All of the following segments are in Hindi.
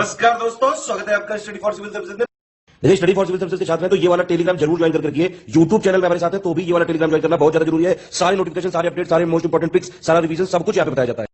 नमस्कार दोस्तों, स्वागत है आपका स्टडी फॉर सिविल सर्विसेज में। यदि स्टडी फॉर सिविल सर्विसेज के छात्र हैं तो ये वाला टेलीग्राम जरूर ज्वाइन करके रखिए। यूट्यूब चैनल में हमारे साथ है तो भी ये वाला टेलीग्राम ज्वाइन करना बहुत ज्यादा जरूरी है। सारे नोटिफिकेशन, सारे अपडेट, सारे मोस्ट इंपोर्टेंट ट्रिक्स, सारा रिवीजन सब कुछ यहाँ पे बताया जाता है।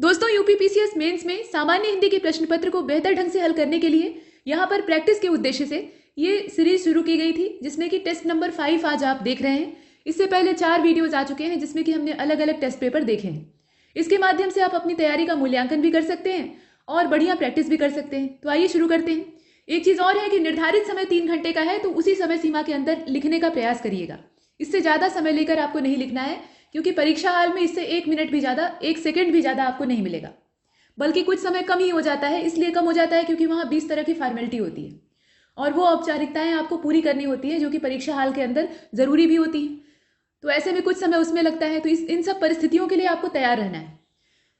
दोस्तों, यूपीपीसीएस मेंस में सामान्य हिंदी के प्रश्न पत्र को बेहतर ढंग से हल करने के लिए यहाँ पर प्रैक्टिस के उद्देश्य से ये सीरीज शुरू की गई थी, जिसमें कि टेस्ट नंबर 5 आज आप देख रहे हैं। इससे पहले 4 वीडियोज आ चुके हैं जिसमें कि हमने अलग अलग टेस्ट पेपर देखे हैं। इसके माध्यम से आप अपनी तैयारी का मूल्यांकन भी कर सकते हैं और बढ़िया प्रैक्टिस भी कर सकते हैं। तो आइए शुरू करते हैं। एक चीज़ और है कि निर्धारित समय 3 घंटे का है, तो उसी समय सीमा के अंदर लिखने का प्रयास करिएगा। इससे ज़्यादा समय लेकर आपको नहीं लिखना है, क्योंकि परीक्षा हाल में इससे 1 मिनट भी ज़्यादा, 1 सेकेंड भी ज़्यादा आपको नहीं मिलेगा, बल्कि कुछ समय कम ही हो जाता है। इसलिए कम हो जाता है क्योंकि वहाँ 20 तरह की फॉर्मेलिटी होती है और वो औपचारिकताएं आपको पूरी करनी होती है, जो कि परीक्षा हाल के अंदर ज़रूरी भी होती है। तो ऐसे में कुछ समय उसमें लगता है। तो इन सब परिस्थितियों के लिए आपको तैयार रहना है।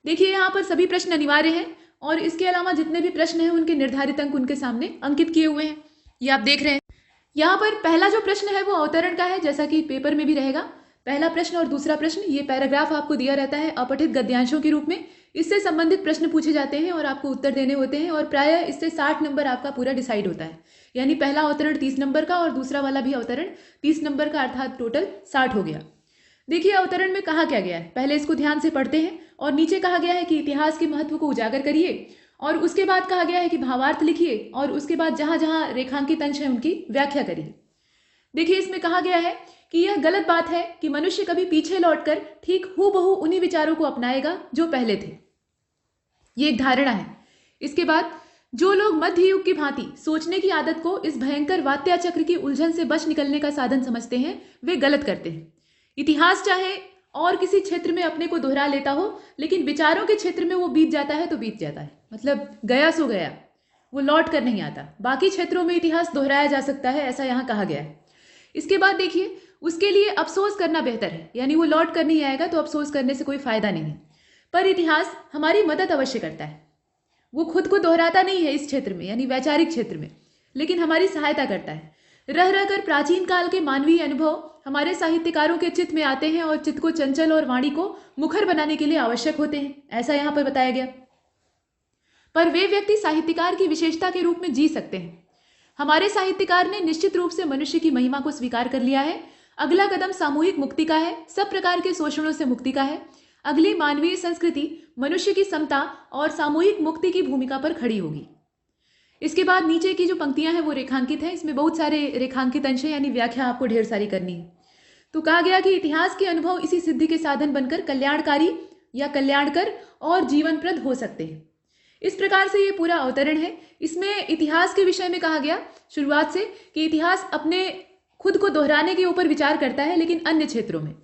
देखिए, यहाँ पर सभी प्रश्न अनिवार्य हैं और इसके अलावा जितने भी प्रश्न हैं उनके निर्धारित अंक उनके सामने अंकित किए हुए हैं, ये आप देख रहे हैं। यहाँ पर पहला जो प्रश्न है वो अवतरण का है, जैसा कि पेपर में भी रहेगा। पहला प्रश्न और दूसरा प्रश्न, ये पैराग्राफ आपको दिया रहता है अपठित गद्यांशों के रूप में। इससे संबंधित प्रश्न पूछे जाते हैं और आपको उत्तर देने होते हैं और प्रायः इससे 60 नंबर आपका पूरा डिसाइड होता है। यानी पहला अवतरण 30 नंबर का और दूसरा वाला भी अवतरण 30 नंबर का, अर्थात टोटल 60 हो गया। देखिए, अवतरण में कहा क्या गया है, पहले इसको ध्यान से पढ़ते हैं। और नीचे कहा गया है कि इतिहास के महत्व को उजागर करिए, और उसके बाद कहा गया है कि भावार्थ लिखिए, और उसके बाद जहां जहां रेखांकित अंश है उनकी व्याख्या करिए। देखिए, इसमें कहा गया है कि यह गलत बात है कि मनुष्य कभी पीछे लौटकर ठीक हूबहू उन्हीं विचारों को अपनाएगा जो पहले थे। ये एक धारणा है। इसके बाद, जो लोग मध्य युग की भांति सोचने की आदत को इस भयंकर वात्या चक्र की उलझन से बच निकलने का साधन समझते हैं, वे गलत करते हैं। इतिहास चाहे और किसी क्षेत्र में अपने को दोहरा लेता हो, लेकिन विचारों के क्षेत्र में वो बीत जाता है तो बीत जाता है, मतलब गया सो गया, वो लौट कर नहीं आता। बाकी क्षेत्रों में इतिहास दोहराया जा सकता है, ऐसा यहाँ कहा गया है। इसके बाद देखिए, उसके लिए अफसोस करना बेहतर है, यानी वो लौट कर नहीं आएगा तो अफसोस करने से कोई फायदा नहीं है। पर इतिहास हमारी मदद अवश्य करता है। वो खुद को दोहराता नहीं है इस क्षेत्र में, यानी वैचारिक क्षेत्र में, लेकिन हमारी सहायता करता है। रह रहकर प्राचीन काल के मानवीय अनुभव हमारे साहित्यकारों के चित्त में आते हैं और चित्त को चंचल और वाणी को मुखर बनाने के लिए आवश्यक होते हैं, ऐसा यहाँ पर बताया गया। पर वे व्यक्ति साहित्यकार की विशेषता के रूप में जी सकते हैं। हमारे साहित्यकार ने निश्चित रूप से मनुष्य की महिमा को स्वीकार कर लिया है। अगला कदम सामूहिक मुक्ति का है, सब प्रकार के शोषणों से मुक्ति का है। अगली मानवीय संस्कृति मनुष्य की समता और सामूहिक मुक्ति की भूमिका पर खड़ी होगी। इसके बाद नीचे की जो पंक्तियां हैं वो रेखांकित हैं। इसमें बहुत सारे रेखांकित अंश हैं, यानी व्याख्या आपको ढेर सारी करनी है। तो कहा गया कि इतिहास के अनुभव इसी सिद्धि के साधन बनकर कल्याणकारी या कल्याणकर और जीवनप्रद हो सकते हैं। इस प्रकार से ये पूरा अवतरण है। इसमें इतिहास के विषय में कहा गया शुरुआत से कि इतिहास अपने खुद को दोहराने के ऊपर विचार करता है, लेकिन अन्य क्षेत्रों में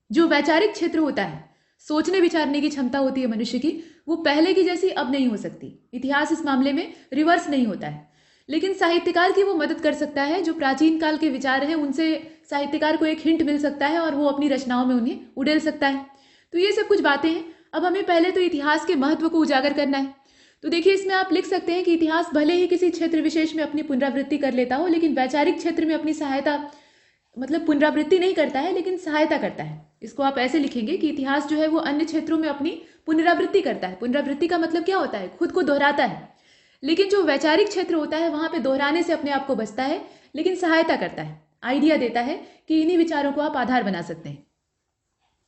जो वैचारिक क्षेत्र होता है, सोचने विचारने की क्षमता होती है मनुष्य की, वो पहले की जैसी अब नहीं हो सकती। इतिहास इस मामले में रिवर्स नहीं होता है, लेकिन साहित्यकार की वो मदद कर सकता है। जो प्राचीन काल के विचार हैं उनसे साहित्यकार को एक हिंट मिल सकता है और वो अपनी रचनाओं में उन्हें उड़ेल सकता है। तो ये सब कुछ बातें हैं। अब हमें पहले तो इतिहास के महत्व को उजागर करना है। तो देखिए, इसमें आप लिख सकते हैं कि इतिहास भले ही किसी क्षेत्र विशेष में अपनी पुनरावृत्ति कर लेता हो, लेकिन वैचारिक क्षेत्र में अपनी सहायता, मतलब पुनरावृत्ति नहीं करता है लेकिन सहायता करता है। इसको आप ऐसे लिखेंगे कि इतिहास जो है वो अन्य क्षेत्रों में अपनी पुनरावृत्ति करता है। पुनरावृत्ति का मतलब क्या होता है, खुद को दोहराता है। लेकिन जो वैचारिक क्षेत्र होता है वहां पे दोहराने से अपने आप को बचता है, लेकिन सहायता करता है, आइडिया देता है कि इन्हीं विचारों को आप आधार बना सकते हैं।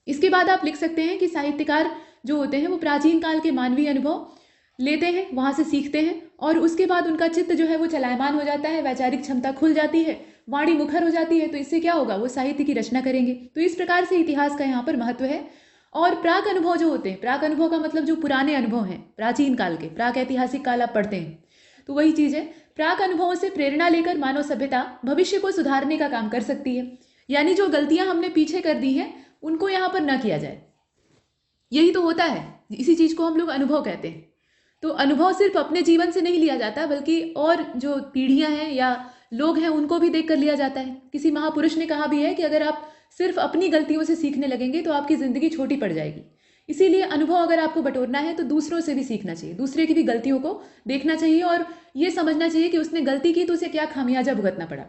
इसके बाद आप लिख सकते हैं कि साहित्यकार जो होते हैं वो प्राचीन काल के मानवीय अनुभव लेते हैं, वहां से सीखते हैं, और उसके बाद उनका चित्त जो है वो चलायमान हो जाता है, वैचारिक क्षमता खुल जाती है, वाणी मुखर हो जाती है। तो इससे क्या होगा, वो साहित्य की रचना करेंगे। तो इस प्रकार से इतिहास का यहाँ पर महत्व है। और प्राक अनुभव जो होते हैं, प्राक अनुभव का मतलब जो पुराने अनुभव हैं प्राचीन काल के, प्राक ऐतिहासिक काल आप पढ़ते हैं तो वही चीज़ है। प्राक अनुभवों से प्रेरणा लेकर मानव सभ्यता भविष्य को सुधारने का काम कर सकती है। यानी जो गलतियां हमने पीछे कर दी हैं उनको यहाँ पर न किया जाए, यही तो होता है। इसी चीज़ को हम लोग अनुभव कहते हैं। तो अनुभव सिर्फ अपने जीवन से नहीं लिया जाता, बल्कि और जो पीढ़ियां हैं या लोग हैं उनको भी देख कर लिया जाता है। किसी महापुरुष ने कहा भी है कि अगर आप सिर्फ अपनी गलतियों से सीखने लगेंगे तो आपकी ज़िंदगी छोटी पड़ जाएगी। इसीलिए अनुभव अगर आपको बटोरना है तो दूसरों से भी सीखना चाहिए, दूसरे की भी गलतियों को देखना चाहिए और ये समझना चाहिए कि उसने गलती की तो उसे क्या खामियाजा भुगतना पड़ा।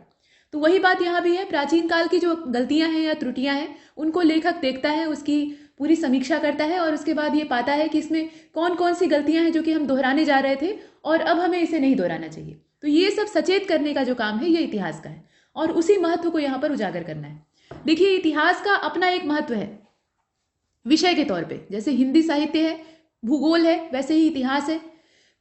तो वही बात यहाँ भी है, प्राचीन काल की जो गलतियां हैं या त्रुटियां हैं उनको लेखक देखता है, उसकी पूरी समीक्षा करता है और उसके बाद ये पाता है कि इसमें कौन कौन सी गलतियां हैं जो कि हम दोहराने जा रहे थे और अब हमें इसे नहीं दोहराना चाहिए। तो ये सब सचेत करने का जो काम है ये इतिहास का है और उसी महत्व को यहाँ पर उजागर करना है। देखिए, इतिहास का अपना एक महत्व है विषय के तौर पे, जैसे हिंदी साहित्य है, भूगोल है, वैसे ही इतिहास है।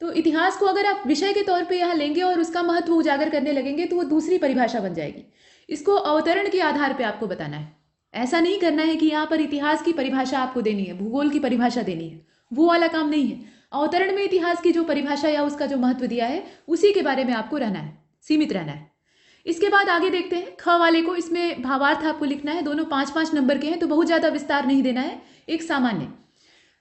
तो इतिहास को अगर आप विषय के तौर पे यहाँ लेंगे और उसका महत्व उजागर करने लगेंगे तो वो दूसरी परिभाषा बन जाएगी। इसको अवतरण के आधार पे आपको बताना है, ऐसा नहीं करना है कि यहाँ पर इतिहास की परिभाषा आपको देनी है, भूगोल की परिभाषा देनी है, वो वाला काम नहीं है। अवतरण में इतिहास की जो परिभाषा या उसका जो महत्व दिया है उसी के बारे में आपको रहना है, सीमित रहना है। इसके बाद आगे देखते हैं ख वाले को, इसमें भावार्थ आपको लिखना है, दोनों 5-5 नंबर के हैं तो बहुत ज्यादा विस्तार नहीं देना है, एक सामान्य।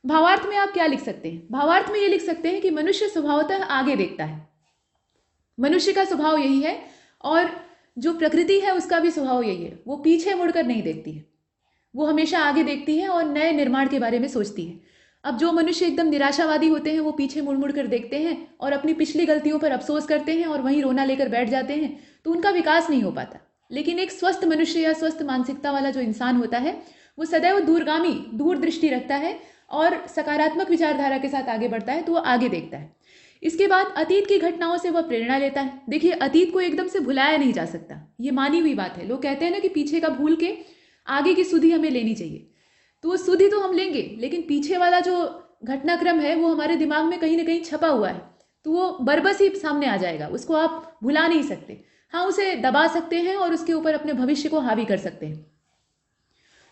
भावार्थ में आप क्या लिख सकते हैं? भावार्थ में ये लिख सकते हैं कि मनुष्य स्वभावतः आगे देखता है, मनुष्य का स्वभाव यही है और जो प्रकृति है उसका भी स्वभाव यही है, वो पीछे मुड़कर नहीं देखती है, वो हमेशा आगे देखती है और नए निर्माण के बारे में सोचती है। अब जो मनुष्य एकदम निराशावादी होते हैं वो पीछे मुड़ मुड़ कर देखते हैं और अपनी पिछली गलतियों पर अफसोस करते हैं और वहीं रोना लेकर बैठ जाते हैं, तो उनका विकास नहीं हो पाता। लेकिन एक स्वस्थ मनुष्य या स्वस्थ मानसिकता वाला जो इंसान होता है वो सदैव दूरगामी, दूरदृष्टि रखता है और सकारात्मक विचारधारा के साथ आगे बढ़ता है, तो वो आगे देखता है। इसके बाद अतीत की घटनाओं से वह प्रेरणा लेता है। देखिए, अतीत को एकदम से भुलाया नहीं जा सकता, ये मानी हुई बात है। लोग कहते हैं ना कि पीछे का भूल के आगे की सुधि हमें लेनी चाहिए, तो वो सुधि तो हम लेंगे, लेकिन पीछे वाला जो घटनाक्रम है वो हमारे दिमाग में कहीं ना कहीं छपा हुआ है, तो वो बरबस ही सामने आ जाएगा, उसको आप भुला नहीं सकते। हाँ, उसे दबा सकते हैं और उसके ऊपर अपने भविष्य को हावी कर सकते हैं।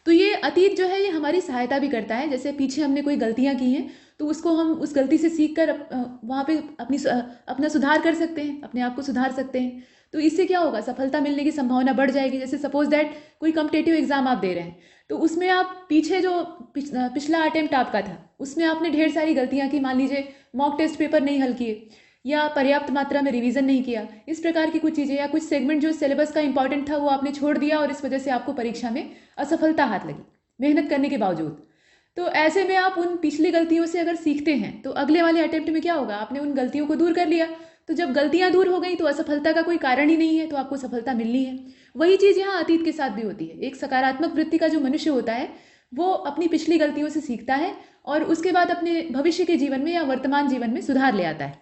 तो ये अतीत जो है ये हमारी सहायता भी करता है। जैसे पीछे हमने कोई गलतियां की हैं तो उसको हम उस गलती से सीख कर वहाँ पे अपना सुधार कर सकते हैं, अपने आप को सुधार सकते हैं। तो इससे क्या होगा, सफलता मिलने की संभावना बढ़ जाएगी। जैसे सपोज दैट कोई कॉम्पिटिटिव एग्जाम आप दे रहे हैं, तो उसमें आप पीछे जो पिछला अटेम्प्ट आपका था उसमें आपने ढेर सारी गलतियां की, मान लीजिए मॉक टेस्ट पेपर नहीं हल किए या पर्याप्त मात्रा में रिवीजन नहीं किया, इस प्रकार की कुछ चीज़ें, या कुछ सेगमेंट जो सिलेबस का इंपॉर्टेंट था वो आपने छोड़ दिया और इस वजह से आपको परीक्षा में असफलता हाथ लगी मेहनत करने के बावजूद। तो ऐसे में आप उन पिछली गलतियों से अगर सीखते हैं तो अगले वाले अटेम्प्ट में क्या होगा, आपने उन गलतियों को दूर कर लिया। तो जब गलतियां दूर हो गई तो असफलता का कोई कारण ही नहीं है, तो आपको सफलता मिलनी है। वही चीज़ यहाँ अतीत के साथ भी होती है। एक सकारात्मक वृत्ति का जो मनुष्य होता है वो अपनी पिछली गलतियों से सीखता है और उसके बाद अपने भविष्य के जीवन में या वर्तमान जीवन में सुधार ले आता है।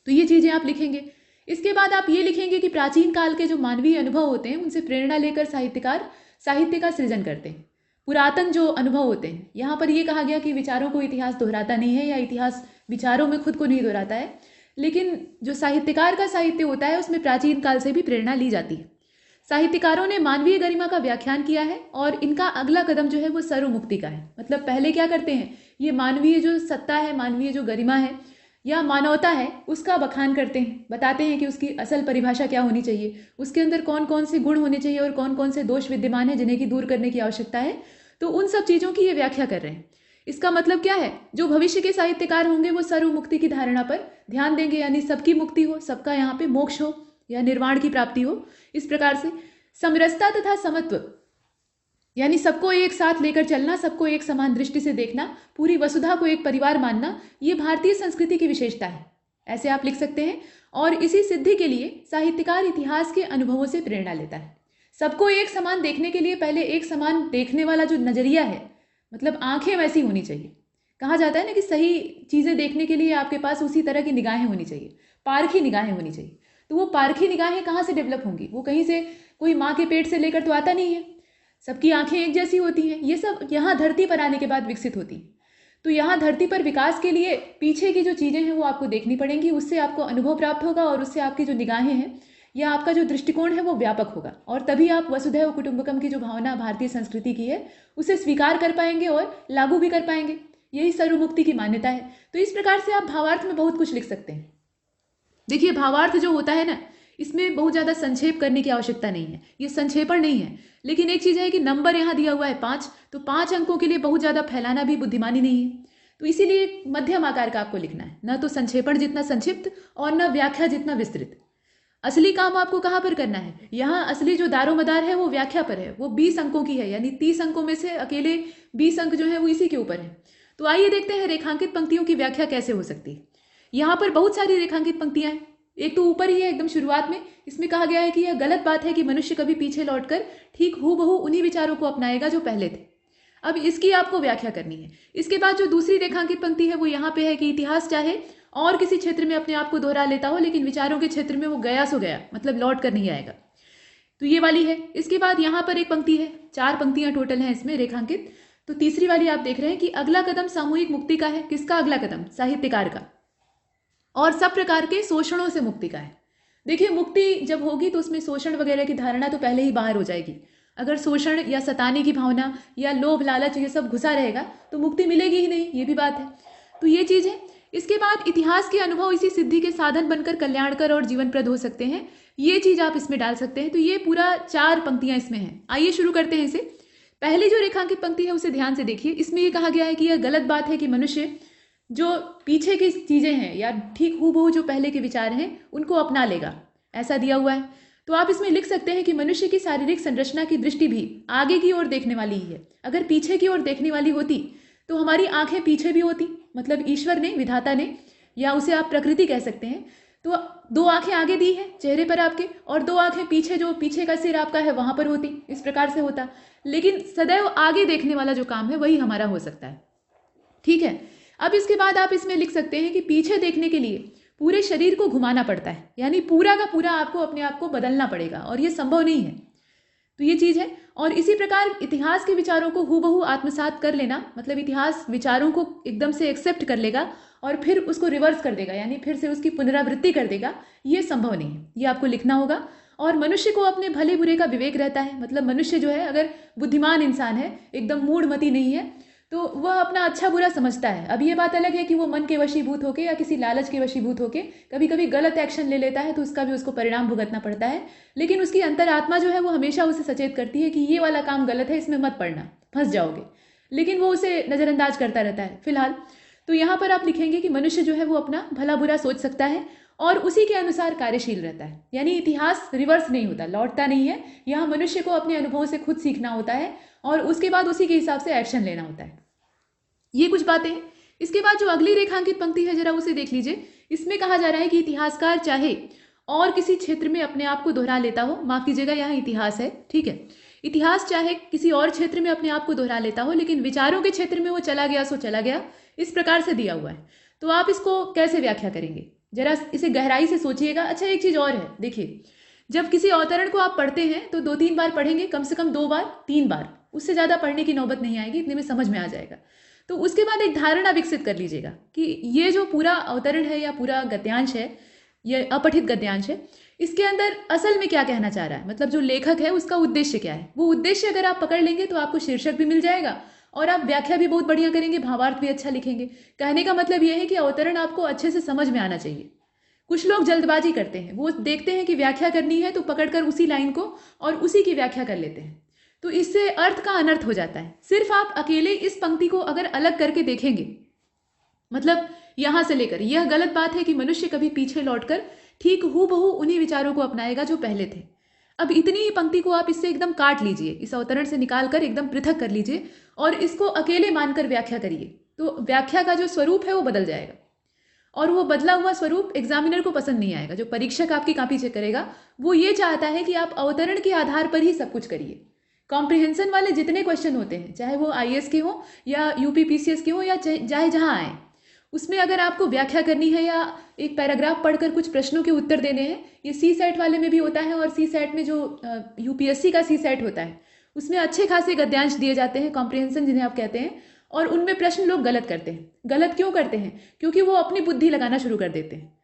तो ये चीज़ें आप लिखेंगे। इसके बाद आप ये लिखेंगे कि प्राचीन काल के जो मानवीय अनुभव होते हैं उनसे प्रेरणा लेकर साहित्यकार साहित्य का सृजन करते हैं। पुरातन जो अनुभव होते हैं, यहाँ पर ये कहा गया कि विचारों को इतिहास दोहराता नहीं है या इतिहास विचारों में खुद को नहीं दोहराता है, लेकिन जो साहित्यकार का साहित्य होता है उसमें प्राचीन काल से भी प्रेरणा ली जाती है। साहित्यकारों ने मानवीय गरिमा का व्याख्यान किया है और इनका अगला कदम जो है वो सर्वमुक्ति का है। मतलब पहले क्या करते हैं, ये मानवीय जो सत्ता है, मानवीय जो गरिमा है या मानवता है उसका बखान करते हैं, बताते हैं कि उसकी असल परिभाषा क्या होनी चाहिए, उसके अंदर कौन कौन से गुण होने चाहिए और कौन कौन से दोष विद्यमान है जिन्हें की दूर करने की आवश्यकता है। तो उन सब चीज़ों की ये व्याख्या कर रहे हैं। इसका मतलब क्या है, जो भविष्य के साहित्यकार होंगे वो सर्वमुक्ति की धारणा पर ध्यान देंगे, यानी सबकी मुक्ति हो, सबका यहाँ पे मोक्ष हो या निर्वाण की प्राप्ति हो। इस प्रकार से समरसता तथा समत्व, यानी सबको एक साथ लेकर चलना, सबको एक समान दृष्टि से देखना, पूरी वसुधा को एक परिवार मानना, ये भारतीय संस्कृति की विशेषता है, ऐसे आप लिख सकते हैं। और इसी सिद्धि के लिए साहित्यकार इतिहास के अनुभवों से प्रेरणा लेता है। सबको एक समान देखने के लिए पहले एक समान देखने वाला जो नजरिया है, मतलब आंखें वैसी होनी चाहिए। कहा जाता है ना कि सही चीजें देखने के लिए आपके पास उसी तरह की निगाहें होनी चाहिए, पारखी निगाहें होनी चाहिए। तो वो पारखी निगाहें कहाँ से डेवलप होंगी, वो कहीं से कोई माँ के पेट से लेकर तो आता नहीं है। सबकी आंखें एक जैसी होती हैं, ये सब यहाँ धरती पर आने के बाद विकसित होती हैं। तो यहाँ धरती पर विकास के लिए पीछे की जो चीज़ें हैं वो आपको देखनी पड़ेंगी, उससे आपको अनुभव प्राप्त होगा और उससे आपकी जो निगाहें हैं या आपका जो दृष्टिकोण है वो व्यापक होगा, और तभी आप वसुधैव कुटुंबकम की जो भावना भारतीय संस्कृति की है उसे स्वीकार कर पाएंगे और लागू भी कर पाएंगे। यही सर्वमुक्ति की मान्यता है। तो इस प्रकार से आप भावार्थ में बहुत कुछ लिख सकते हैं। देखिए, भावार्थ जो होता है ना, इसमें बहुत ज़्यादा संक्षेप करने की आवश्यकता नहीं है, ये संक्षेपण नहीं है। लेकिन एक चीज़ है कि नंबर यहाँ दिया हुआ है 5, तो 5 अंकों के लिए बहुत ज़्यादा फैलाना भी बुद्धिमानी नहीं है। तो इसीलिए मध्यम आकार का आपको लिखना है, न तो संक्षेपण जितना संक्षिप्त और न व्याख्या जितना विस्तृत। असली काम आपको कहाँ पर करना है, यहाँ असली जो दारोमदार है वो व्याख्या पर है। वो 20 अंकों की है, यानी 30 अंकों में से अकेले 20 अंक जो है वो इसी के ऊपर है। तो आइए देखते हैं रेखांकित पंक्तियों की व्याख्या कैसे हो सकती है। यहाँ पर बहुत सारी रेखांकित पंक्तियां हैं, एक तो ऊपर ही है एकदम शुरुआत में, इसमें कहा गया है कि यह गलत बात है कि मनुष्य कभी पीछे लौटकर ठीक हूबहू उन्हीं विचारों को अपनाएगा जो पहले थे। अब इसकी आपको व्याख्या करनी है। इसके बाद जो दूसरी रेखांकित पंक्ति है वो यहाँ पे है कि इतिहास चाहे और किसी क्षेत्र में अपने आप को दोहरा लेता हो, लेकिन विचारों के क्षेत्र में वो गया सो गया, मतलब लौट कर नहीं आएगा। तो ये वाली है। इसके बाद यहाँ पर एक पंक्ति है, 4 पंक्तियां टोटल हैं इसमें रेखांकित। तो तीसरी वाली आप देख रहे हैं कि अगला कदम सामूहिक मुक्ति का है। किसका अगला कदम? साहित्यकार का। और सब प्रकार के शोषणों से मुक्ति का है। देखिए, मुक्ति जब होगी तो उसमें शोषण वगैरह की धारणा तो पहले ही बाहर हो जाएगी। अगर शोषण या सताने की भावना या लोभ लालच ये सब घुसा रहेगा तो मुक्ति मिलेगी ही नहीं, ये भी बात है। तो ये चीज़ है। इसके बाद इतिहास के अनुभव इसी सिद्धि के साधन बनकर कल्याणकर और जीवनप्रद हो सकते हैं, ये चीज़ आप इसमें डाल सकते हैं। तो ये पूरा 4 पंक्तियां इसमें हैं। आइए शुरू करते हैं इसे। पहली जो रेखांकित पंक्ति है उसे ध्यान से देखिए। इसमें ये कहा गया है कि यह गलत बात है कि मनुष्य जो पीछे की चीज़ें हैं या ठीक हूबहू जो पहले के विचार हैं उनको अपना लेगा, ऐसा दिया हुआ है। तो आप इसमें लिख सकते हैं कि मनुष्य की शारीरिक संरचना की दृष्टि भी आगे की ओर देखने वाली ही है। अगर पीछे की ओर देखने वाली होती तो हमारी आंखें पीछे भी होती, मतलब ईश्वर ने, विधाता ने, या उसे आप प्रकृति कह सकते हैं, तो 2 आंखें आगे दी है चेहरे पर आपके और 2 आंखें पीछे, जो पीछे का सिर आपका है वहां पर होती, इस प्रकार से होता। लेकिन सदैव आगे देखने वाला जो काम है वही हमारा हो सकता है। ठीक है। अब इसके बाद आप इसमें लिख सकते हैं कि पीछे देखने के लिए पूरे शरीर को घुमाना पड़ता है, यानी पूरा का पूरा आपको अपने आप को बदलना पड़ेगा और ये संभव नहीं है। तो ये चीज़ है। और इसी प्रकार इतिहास के विचारों को हूबहू आत्मसात कर लेना, मतलब इतिहास विचारों को एकदम से एक्सेप्ट कर लेगा और फिर उसको रिवर्स कर देगा, यानी फिर से उसकी पुनरावृत्ति कर देगा, ये संभव नहीं है। ये आपको लिखना होगा। और मनुष्य को अपने भले बुरे का विवेक रहता है, मतलब मनुष्य जो है अगर बुद्धिमान इंसान है, एकदम मूढ़मती नहीं है, तो वह अपना अच्छा बुरा समझता है। अब ये बात अलग है कि वो मन के वशीभूत होके या किसी लालच के वशीभूत होके कभी कभी गलत एक्शन ले लेता है, तो उसका भी उसको परिणाम भुगतना पड़ता है। लेकिन उसकी अंतरात्मा जो है वो हमेशा उसे सचेत करती है कि ये वाला काम गलत है, इसमें मत पड़ना, फंस जाओगे। लेकिन वो उसे नज़रअंदाज करता रहता है फिलहाल। तो यहाँ पर आप लिखेंगे कि मनुष्य जो है वो अपना भला बुरा सोच सकता है और उसी के अनुसार कार्यशील रहता है, यानी इतिहास रिवर्स नहीं होता, लौटता नहीं है। यहाँ मनुष्य को अपने अनुभवों से खुद सीखना होता है और उसके बाद उसी के हिसाब से एक्शन लेना होता है। ये कुछ बातें हैं। इसके बाद जो अगली रेखांकित पंक्ति है जरा उसे देख लीजिए। इसमें कहा जा रहा है कि इतिहासकार चाहे और किसी क्षेत्र में अपने आप को दोहरा लेता हो, माफ कीजिएगा यहाँ इतिहास है, ठीक है, इतिहास चाहे किसी और क्षेत्र में अपने आप को दोहरा लेता हो, लेकिन विचारों के क्षेत्र में वो चला गया सो चला गया, इस प्रकार से दिया हुआ है। तो आप इसको कैसे व्याख्या करेंगे, जरा इसे गहराई से सोचिएगा। अच्छा, एक चीज और है, देखिए, जब किसी अवतरण को आप पढ़ते हैं तो 2-3 बार पढ़ेंगे, कम से कम 2 बार 3 बार, उससे ज्यादा पढ़ने की नौबत नहीं आएगी, इतने में समझ में आ जाएगा। तो उसके बाद एक धारणा विकसित कर लीजिएगा कि ये जो पूरा अवतरण है या पूरा गद्यांश है, ये अपठित गद्यांश है, इसके अंदर असल में क्या कहना चाह रहा है, मतलब जो लेखक है उसका उद्देश्य क्या है। वो उद्देश्य अगर आप पकड़ लेंगे तो आपको शीर्षक भी मिल जाएगा और आप व्याख्या भी बहुत बढ़िया करेंगे, भावार्थ भी अच्छा लिखेंगे। कहने का मतलब ये है कि अवतरण आपको अच्छे से समझ में आना चाहिए। कुछ लोग जल्दबाजी करते हैं, वो देखते हैं कि व्याख्या करनी है तो पकड़कर उसी लाइन को और उसी की व्याख्या कर लेते हैं, तो इससे अर्थ का अनर्थ हो जाता है। सिर्फ आप अकेले इस पंक्ति को अगर अलग करके देखेंगे, मतलब यहां से लेकर, यह गलत बात है कि मनुष्य कभी पीछे लौटकर ठीक हूबहू उन्हीं विचारों को अपनाएगा जो पहले थे। अब इतनी ही पंक्ति को आप इससे एकदम काट लीजिए, इस अवतरण से निकालकर एकदम पृथक कर लीजिए और इसको अकेले मानकर व्याख्या करिए, तो व्याख्या का जो स्वरूप है वो बदल जाएगा और वो बदला हुआ स्वरूप एग्जामिनर को पसंद नहीं आएगा। जो परीक्षक आपकी कॉपी चेक करेगा वो ये चाहता है कि आप अवतरण के आधार पर ही सब कुछ करिए। कॉम्प्रिहेंशन वाले जितने क्वेश्चन होते हैं, चाहे वो IAS के हो या UPPCS के हो या चाहे जहां आए, उसमें अगर आपको व्याख्या करनी है या एक पैराग्राफ पढ़कर कुछ प्रश्नों के उत्तर देने हैं, ये CSAT वाले में भी होता है और CSAT में जो UPSC का CSAT होता है उसमें अच्छे खासे गद्यांश दिए जाते हैं, कॉम्प्रिहेंशन जिन्हें आप कहते हैं, और उनमें प्रश्न लोग गलत करते हैं। गलत क्यों करते हैं? क्योंकि वो अपनी बुद्धि लगाना शुरू कर देते हैं।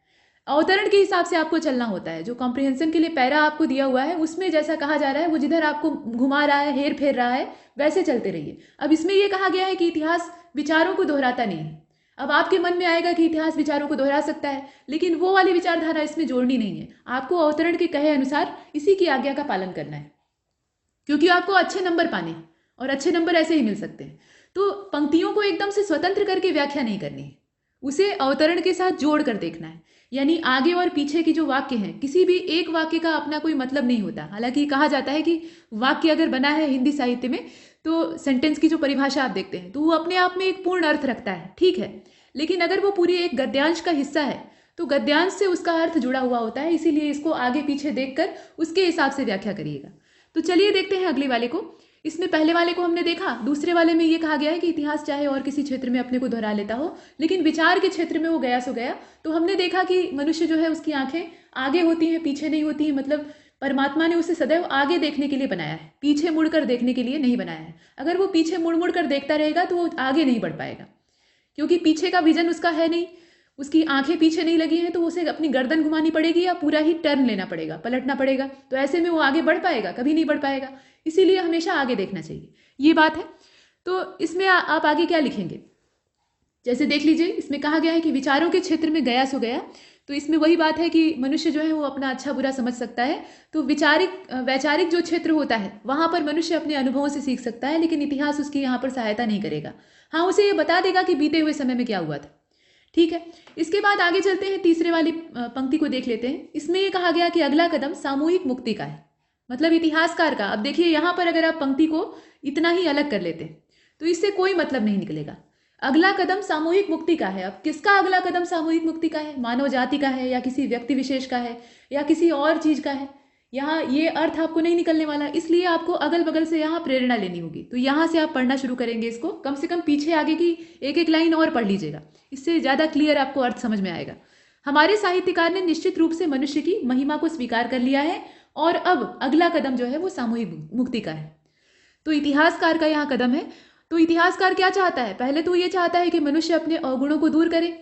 अवतरण के हिसाब से आपको चलना होता है। जो कॉम्प्रिहेंशन के लिए पैरा आपको दिया हुआ है उसमें जैसा कहा जा रहा है, वो जिधर आपको घुमा रहा है, हेर फेर रहा है, वैसे चलते रहिए। अब इसमें यह कहा गया है कि इतिहास विचारों को दोहराता नहीं है। अब आपके मन में आएगा कि इतिहास विचारों को दोहरा सकता है, लेकिन वो वाली विचारधारा इसमें जोड़नी नहीं है। आपको अवतरण के कहे अनुसार इसी की आज्ञा का पालन करना है, क्योंकि आपको अच्छे नंबर पाने हैं और अच्छे नंबर ऐसे ही मिल सकते हैं। तो पंक्तियों को एकदम से स्वतंत्र करके व्याख्या नहीं करनी है, उसे अवतरण के साथ जोड़ कर देखना है। यानी आगे और पीछे की जो वाक्य हैं, किसी भी एक वाक्य का अपना कोई मतलब नहीं होता। हालांकि कहा जाता है कि वाक्य अगर बना है हिंदी साहित्य में तो सेंटेंस की जो परिभाषा आप देखते हैं तो वो अपने आप में एक पूर्ण अर्थ रखता है, ठीक है, लेकिन अगर वो पूरी एक गद्यांश का हिस्सा है तो गद्यांश से उसका अर्थ जुड़ा हुआ होता है, इसीलिए इसको आगे पीछे देखकर उसके हिसाब से व्याख्या करिएगा। तो चलिए देखते हैं अगले वाले को। इसमें पहले वाले को हमने देखा, दूसरे वाले में ये कहा गया है कि इतिहास चाहे और किसी क्षेत्र में अपने को दोहरा लेता हो, लेकिन विचार के क्षेत्र में वो गया सो गया। तो हमने देखा कि मनुष्य जो है उसकी आंखें आगे होती हैं, पीछे नहीं होती हैं। मतलब परमात्मा ने उसे सदैव आगे देखने के लिए बनाया है, पीछे मुड़कर देखने के लिए नहीं बनाया है। अगर वो पीछे मुड़ मुड़ कर देखता रहेगा तो वो आगे नहीं बढ़ पाएगा, क्योंकि पीछे का विजन उसका है नहीं, उसकी आंखें पीछे नहीं लगी हैं, तो उसे अपनी गर्दन घुमानी पड़ेगी या पूरा ही टर्न लेना पड़ेगा, पलटना पड़ेगा। तो ऐसे में वो आगे बढ़ पाएगा? कभी नहीं बढ़ पाएगा। इसीलिए हमेशा आगे देखना चाहिए, ये बात है। तो इसमें आप आगे क्या लिखेंगे, जैसे देख लीजिए, इसमें कहा गया है कि विचारों के क्षेत्र में गया सो गया। तो इसमें वही बात है कि मनुष्य जो है वो अपना अच्छा बुरा समझ सकता है। तो वैचारिक जो क्षेत्र होता है वहाँ पर मनुष्य अपने अनुभवों से सीख सकता है, लेकिन इतिहास उसकी यहाँ पर सहायता नहीं करेगा। हाँ, उसे ये बता देगा कि बीते हुए समय में क्या हुआ था। ठीक है, इसके बाद आगे चलते हैं, तीसरे वाली पंक्ति को देख लेते हैं। इसमें ये कहा गया कि अगला कदम सामूहिक मुक्ति का है, मतलब इतिहासकार का। अब देखिए यहाँ पर अगर आप पंक्ति को इतना ही अलग कर लेते हैं तो इससे कोई मतलब नहीं निकलेगा। अगला कदम सामूहिक मुक्ति का है। अब किसका अगला कदम सामूहिक मुक्ति का है? मानव जाति का है, या किसी व्यक्ति विशेष का है, या किसी और चीज का है? यहाँ ये अर्थ आपको नहीं निकलने वाला, इसलिए आपको अगल बगल से यहाँ प्रेरणा लेनी होगी। तो यहाँ से आप पढ़ना शुरू करेंगे इसको, कम से कम पीछे आगे की एक एक लाइन और पढ़ लीजिएगा, इससे ज्यादा क्लियर आपको अर्थ समझ में आएगा। हमारे साहित्यकार ने निश्चित रूप से मनुष्य की महिमा को स्वीकार कर लिया है और अब अगला कदम जो है वो सामूहिक मुक्ति का है। तो इतिहासकार का यहाँ कदम है। तो इतिहासकार क्या चाहता है? पहले तो ये चाहता है कि मनुष्य अपने अवगुणों को दूर करे,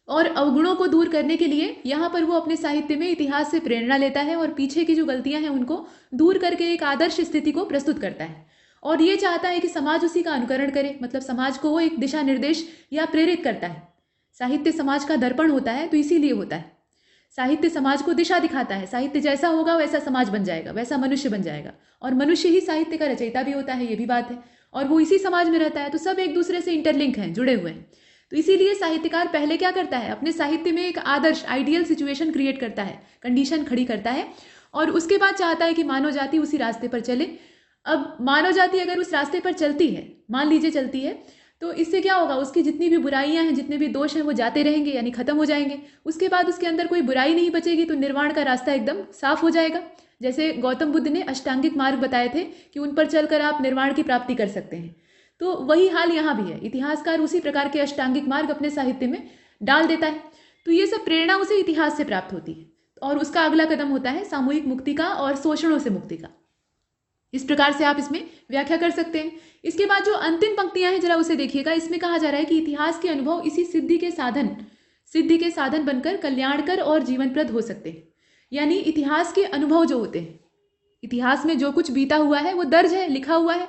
और अवगुणों को दूर करने के लिए यहाँ पर वो अपने साहित्य में इतिहास से प्रेरणा लेता है और पीछे की जो गलतियां हैं उनको दूर करके एक आदर्श स्थिति को प्रस्तुत करता है। और ये चाहता है कि समाज उसी का अनुकरण करे, मतलब समाज को वो एक दिशा निर्देश या प्रेरित करता है। साहित्य समाज का दर्पण होता है, तो इसीलिए होता है। साहित्य समाज को दिशा दिखाता है, साहित्य जैसा होगा वैसा समाज बन जाएगा, वैसा मनुष्य बन जाएगा। और मनुष्य ही साहित्य का रचयिता भी होता है, ये भी बात है, और वो इसी समाज में रहता है। तो सब एक दूसरे से इंटरलिंक हैं, जुड़े हुए हैं। तो इसीलिए साहित्यकार पहले क्या करता है? अपने साहित्य में एक आदर्श आइडियल सिचुएशन क्रिएट करता है, कंडीशन खड़ी करता है, और उसके बाद चाहता है कि मानव जाति उसी रास्ते पर चले। अब मानव जाति अगर उस रास्ते पर चलती है, मान लीजिए चलती है, तो इससे क्या होगा? उसकी जितनी भी बुराइयां हैं, जितने भी दोष हैं, वो जाते रहेंगे, यानी खत्म हो जाएंगे। उसके बाद उसके अंदर कोई बुराई नहीं बचेगी, तो निर्वाण का रास्ता एकदम साफ हो जाएगा। जैसे गौतम बुद्ध ने अष्टांगिक मार्ग बताए थे कि उन पर चलकर आप निर्वाण की प्राप्ति कर सकते हैं, तो वही हाल यहाँ भी है। इतिहासकार उसी प्रकार के अष्टांगिक मार्ग अपने साहित्य में डाल देता है। तो ये सब प्रेरणा उसे इतिहास से प्राप्त होती है, और उसका अगला कदम होता है सामूहिक मुक्ति का और शोषणों से मुक्ति का। इस प्रकार से आप इसमें व्याख्या कर सकते हैं। इसके बाद जो अंतिम पंक्तियां हैं जरा उसे देखिएगा। इसमें कहा जा रहा है कि इतिहास के अनुभव इसी सिद्धि के साधन बनकर कल्याणकर और जीवनप्रद हो सकते हैं। यानी इतिहास के अनुभव जो होते हैं, इतिहास में जो कुछ बीता हुआ है वो दर्ज है, लिखा हुआ है।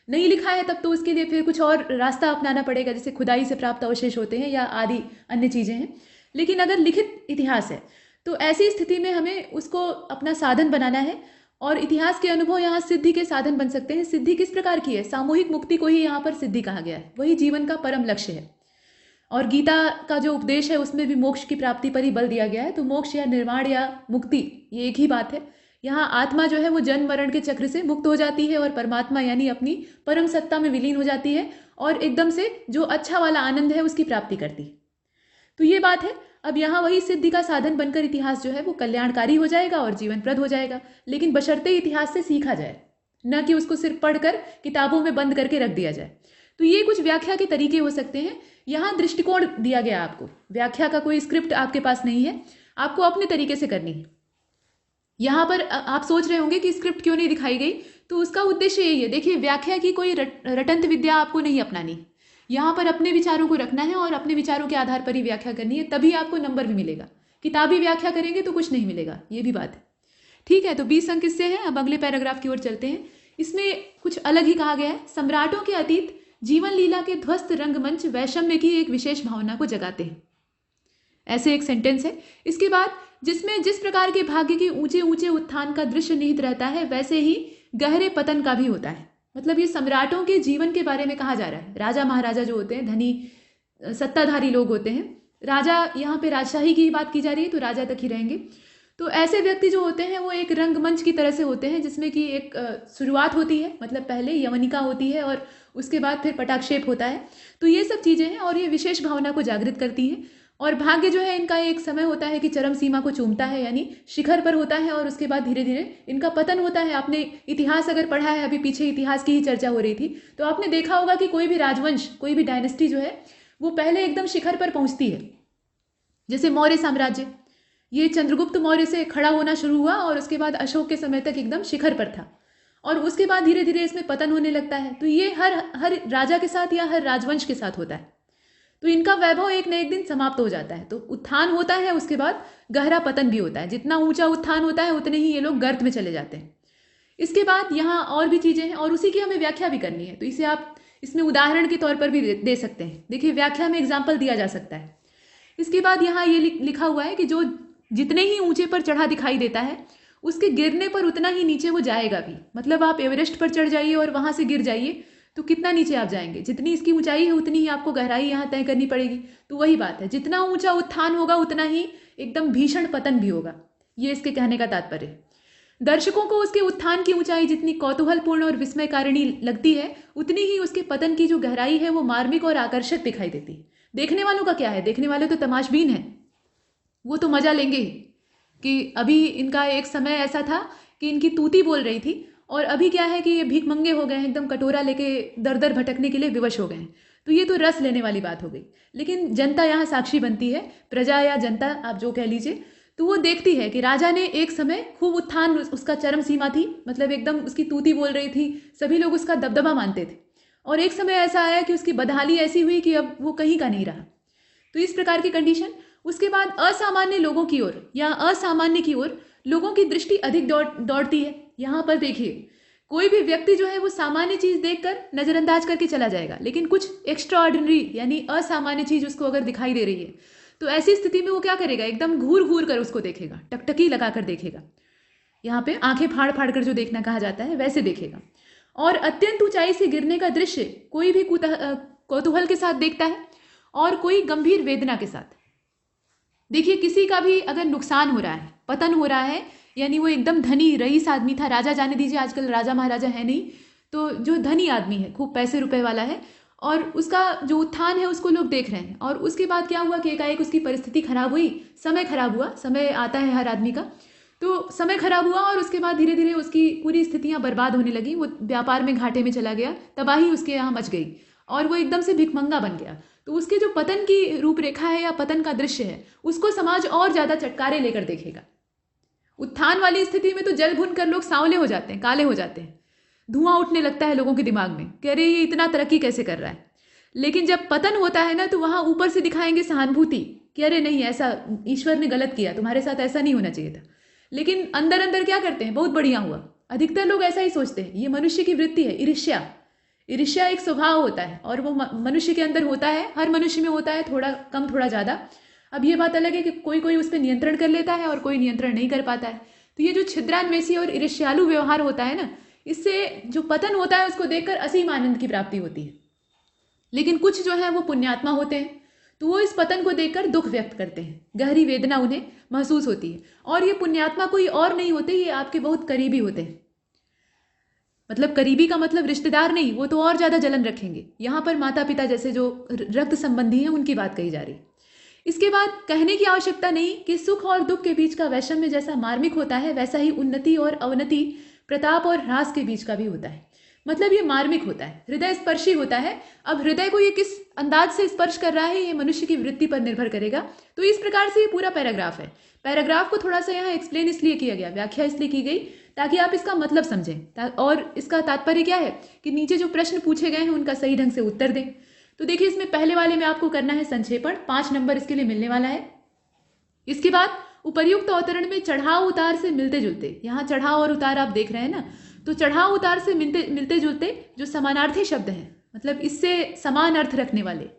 नहीं लिखा है तब तो उसके लिए फिर कुछ और रास्ता अपनाना पड़ेगा, जैसे खुदाई से प्राप्त अवशेष होते हैं या आदि अन्य चीजें हैं। लेकिन अगर लिखित इतिहास है तो ऐसी स्थिति में हमें उसको अपना साधन बनाना है, और इतिहास के अनुभव यहाँ सिद्धि के साधन बन सकते हैं। सिद्धि किस प्रकार की है? सामूहिक मुक्ति को ही यहाँ पर सिद्धि कहा गया है, वही जीवन का परम लक्ष्य है। और गीता का जो उपदेश है उसमें भी मोक्ष की प्राप्ति पर ही बल दिया गया है। तो मोक्ष या निर्वाण या मुक्ति ये एक ही बात है। यहाँ आत्मा जो है वो जन्म मरण के चक्र से मुक्त हो जाती है और परमात्मा यानी अपनी परम सत्ता में विलीन हो जाती है, और एकदम से जो अच्छा वाला आनंद है उसकी प्राप्ति करती है। तो ये बात है। अब यहाँ वही सिद्धि का साधन बनकर इतिहास जो है वो कल्याणकारी हो जाएगा और जीवनप्रद हो जाएगा, लेकिन बशर्ते इतिहास से सीखा जाए, न कि उसको सिर्फ पढ़कर किताबों में बंद करके रख दिया जाए। तो ये कुछ व्याख्या के तरीके हो सकते हैं। यहाँ दृष्टिकोण दिया गया आपको, व्याख्या का कोई स्क्रिप्ट आपके पास नहीं है, आपको अपने तरीके से करनी है। यहाँ पर आप सोच रहे होंगे कि स्क्रिप्ट क्यों नहीं दिखाई गई, तो उसका उद्देश्य यही है। देखिए, व्याख्या की कोई रटंत विद्या आपको नहीं अपनानी, यहाँ पर अपने विचारों को रखना है और अपने विचारों के आधार पर ही व्याख्या करनी है, तभी आपको नंबर भी मिलेगा। किताबी व्याख्या करेंगे तो कुछ नहीं मिलेगा, ये भी बात है। ठीक है, तो 20 अंक इससे हैं। अब अगले पैराग्राफ की ओर चलते हैं। इसमें कुछ अलग ही कहा गया है। सम्राटों के अतीत जीवन लीला के ध्वस्त रंगमंच वैषम्य की एक विशेष भावना को जगाते हैं, ऐसे एक सेंटेंस है। इसके बाद जिसमें जिस प्रकार के भाग्य के ऊंचे ऊंचे उत्थान का दृश्य निहित रहता है, वैसे ही गहरे पतन का भी होता है। मतलब ये सम्राटों के जीवन के बारे में कहा जा रहा है। राजा महाराजा जो होते हैं, धनी सत्ताधारी लोग होते हैं, राजा, यहाँ पे राजशाही की बात की जा रही है तो राजा तक ही रहेंगे। तो ऐसे व्यक्ति जो होते हैं वो एक रंगमंच की तरह से होते हैं, जिसमें कि एक शुरुआत होती है, मतलब पहले यवनिका होती है और उसके बाद फिर पटाक्षेप होता है। तो ये सब चीज़ें हैं और ये विशेष भावना को जागृत करती हैं। और भाग्य जो है इनका एक समय होता है कि चरम सीमा को चूमता है, यानी शिखर पर होता है और उसके बाद धीरे धीरे इनका पतन होता है। आपने इतिहास अगर पढ़ा है, अभी पीछे इतिहास की ही चर्चा हो रही थी, तो आपने देखा होगा कि कोई भी राजवंश, कोई भी डायनेस्टी जो है वो पहले एकदम शिखर पर पहुंचती है। जैसे मौर्य साम्राज्य, ये चंद्रगुप्त मौर्य से खड़ा होना शुरू हुआ और उसके बाद अशोक के समय तक एकदम शिखर पर था, और उसके बाद धीरे धीरे इसमें पतन होने लगता है। तो ये हर राजा के साथ या हर राजवंश के साथ होता है। तो इनका वैभव एक न एक दिन समाप्त हो जाता है। तो उत्थान होता है, उसके बाद गहरा पतन भी होता है। जितना ऊंचा उत्थान होता है उतने ही ये लोग गर्त में चले जाते हैं। इसके बाद यहाँ और भी चीजें हैं और उसी की हमें व्याख्या भी करनी है, तो इसे आप इसमें उदाहरण के तौर पर भी दे सकते हैं। देखिए, व्याख्या में एग्जाम्पल दिया जा सकता है। इसके बाद यहाँ ये लिखा हुआ है कि जो जितने ही ऊंचे पर चढ़ा दिखाई देता है, उसके गिरने पर उतना ही नीचे वो जाएगा भी। मतलब आप एवरेस्ट पर चढ़ जाइए और वहां से गिर जाइए तो कितना नीचे आप जाएंगे, जितनी इसकी ऊंचाई है उतनी ही आपको गहराई यहाँ तय करनी पड़ेगी। तो वही बात है, जितना ऊंचा उत्थान होगा उतना ही एकदम भीषण पतन भी होगा। ये इसके कहने का तात्पर्य है। दर्शकों को उसके उत्थान की ऊंचाई जितनी कौतूहलपूर्ण और विस्मयकारिणी लगती है, उतनी ही उसके पतन की जो गहराई है वो मार्मिक और आकर्षक दिखाई देती है। देखने वालों का क्या है, देखने वाले तो तमाशबीन है, वो तो मजा लेंगे ही। कि अभी इनका एक समय ऐसा था कि इनकी तूती बोल रही थी, और अभी क्या है कि ये भीखमंगे हो गए हैं, एकदम कटोरा लेके दर दर भटकने के लिए विवश हो गए हैं। तो ये तो रस लेने वाली बात हो गई। लेकिन जनता यहाँ साक्षी बनती है, प्रजा या जनता आप जो कह लीजिए, तो वो देखती है कि राजा ने एक समय खूब उत्थान, उसका चरम सीमा थी, मतलब एकदम उसकी तूती बोल रही थी, सभी लोग उसका दबदबा मानते थे। और एक समय ऐसा आया कि उसकी बदहाली ऐसी हुई कि अब वो कहीं का नहीं रहा। तो इस प्रकार की कंडीशन। उसके बाद असामान्य लोगों की ओर या असामान्य की ओर लोगों की दृष्टि अधिक दौड़ती है। यहाँ पर देखिए, कोई भी व्यक्ति जो है वो सामान्य चीज देखकर नजरअंदाज करके चला जाएगा, लेकिन कुछ एक्स्ट्रा ऑर्डिनरी यानी असामान्य चीज उसको अगर दिखाई दे रही है, तो ऐसी स्थिति में वो क्या करेगा, एकदम घूर घूर कर उसको देखेगा, टकटकी लगाकर देखेगा। यहाँ पे आंखें फाड़ फाड़ कर जो देखना कहा जाता है वैसे देखेगा। और अत्यंत ऊंचाई से गिरने का दृश्य कोई भी कौतूहल के साथ देखता है और कोई गंभीर वेदना के साथ। देखिए, किसी का भी अगर नुकसान हो रहा है, पतन हो रहा है, यानी वो एकदम धनी रईस आदमी था, राजा जाने दीजिए, आजकल राजा महाराजा है नहीं, तो जो धनी आदमी है, खूब पैसे रुपए वाला है, और उसका जो उत्थान है उसको लोग देख रहे हैं। और उसके बाद क्या हुआ कि एकाएक उसकी परिस्थिति खराब हुई, समय खराब हुआ, समय आता है हर आदमी का, तो समय खराब हुआ और उसके बाद धीरे धीरे उसकी पूरी स्थितियां बर्बाद होने लगी। वो व्यापार में घाटे में चला गया, तबाही उसके यहाँ मच गई और वो एकदम से भिखमंगा बन गया। तो उसके जो पतन की रूपरेखा है या पतन का दृश्य है, उसको समाज और ज्यादा चटकारे लेकर देखेगा। उत्थान वाली स्थिति में तो जल भुन कर लोग सांवले हो जाते हैं, काले हो जाते हैं, धुआं उठने लगता है लोगों के दिमाग में कि अरे ये इतना तरक्की कैसे कर रहा है। लेकिन जब पतन होता है ना, तो वहां ऊपर से दिखाएंगे सहानुभूति कि अरे नहीं, ऐसा ईश्वर ने गलत किया, तुम्हारे साथ ऐसा नहीं होना चाहिए था। लेकिन अंदर अंदर क्या करते हैं, बहुत बढ़िया हुआ। अधिकतर लोग ऐसा ही सोचते हैं। ये मनुष्य की वृत्ति है, ईर्ष्या। ईर्ष्या एक स्वभाव होता है और वो मनुष्य के अंदर होता है, हर मनुष्य में होता है, थोड़ा कम थोड़ा ज्यादा। अब ये बात अलग है कि कोई कोई उस पर नियंत्रण कर लेता है और कोई नियंत्रण नहीं कर पाता है। तो ये जो छिद्रान्वेषी और ईर्ष्यालु व्यवहार होता है ना, इससे जो पतन होता है उसको देखकर असीम आनंद की प्राप्ति होती है। लेकिन कुछ जो है वो पुण्यात्मा होते हैं, तो वो इस पतन को देखकर दुख व्यक्त करते हैं, गहरी वेदना उन्हें महसूस होती है। और ये पुण्यात्मा कोई और नहीं होते, ये आपके बहुत करीबी होते हैं। मतलब करीबी का मतलब रिश्तेदार नहीं, वो तो और ज्यादा जलन रखेंगे। यहाँ पर माता पिता जैसे जो रक्त संबंधी हैं उनकी बात कही जा रही। इसके बाद कहने की आवश्यकता नहीं कि सुख और दुख के बीच का वैषम्य जैसा मार्मिक होता है, वैसा ही उन्नति और अवनति, प्रताप और ह्रास के बीच का भी होता है। मतलब ये मार्मिक होता है, हृदय स्पर्शी होता है। अब हृदय को ये किस अंदाज से स्पर्श कर रहा है, ये मनुष्य की वृत्ति पर निर्भर करेगा। तो इस प्रकार से ये पूरा पैराग्राफ है। पैराग्राफ को थोड़ा सा यहाँ एक्सप्लेन इसलिए किया गया, व्याख्या इसलिए की गई ताकि आप इसका मतलब समझें। और इसका तात्पर्य क्या है कि नीचे जो प्रश्न पूछे गए हैं उनका सही ढंग से उत्तर दें। तो देखिए, इसमें पहले वाले में आपको करना है संक्षेपण, 5 नंबर इसके लिए मिलने वाला है। इसके बाद उपर्युक्त अवतरण में चढ़ाव उतार से मिलते जुलते, यहाँ चढ़ाव और उतार आप देख रहे हैं ना, तो चढ़ाव उतार से मिलते जुलते जो समानार्थी शब्द हैं, मतलब इससे समान अर्थ रखने वाले,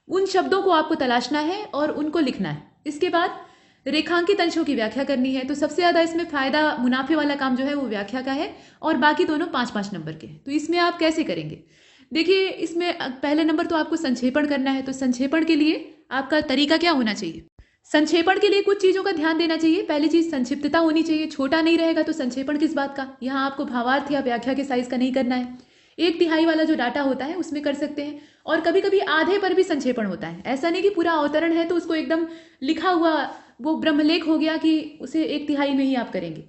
उन शब्दों को आपको तलाशना है और उनको लिखना है। इसके बाद रेखांकित अंशों की व्याख्या करनी है। तो सबसे ज्यादा इसमें फायदा मुनाफे वाला काम जो है वो व्याख्या का है, और बाकी दोनों 5-5 नंबर के। तो इसमें आप कैसे करेंगे, देखिए, इसमें पहले नंबर तो आपको संक्षेपण करना है। तो संक्षेपण के लिए आपका तरीका क्या होना चाहिए, संक्षेपण के लिए कुछ चीजों का ध्यान देना चाहिए। पहली चीज संक्षिप्तता होनी चाहिए, छोटा नहीं रहेगा तो संक्षेपण किस बात का। यहाँ आपको भावार्थ या व्याख्या के साइज का नहीं करना है। 1/3 वाला जो डाटा होता है उसमें कर सकते हैं, और कभी कभी आधे पर भी संक्षेपण होता है। ऐसा नहीं कि पूरा अवतरण है तो उसको एकदम लिखा हुआ वो ब्रह्मलेख हो गया कि उसे 1/3 में ही आप करेंगे।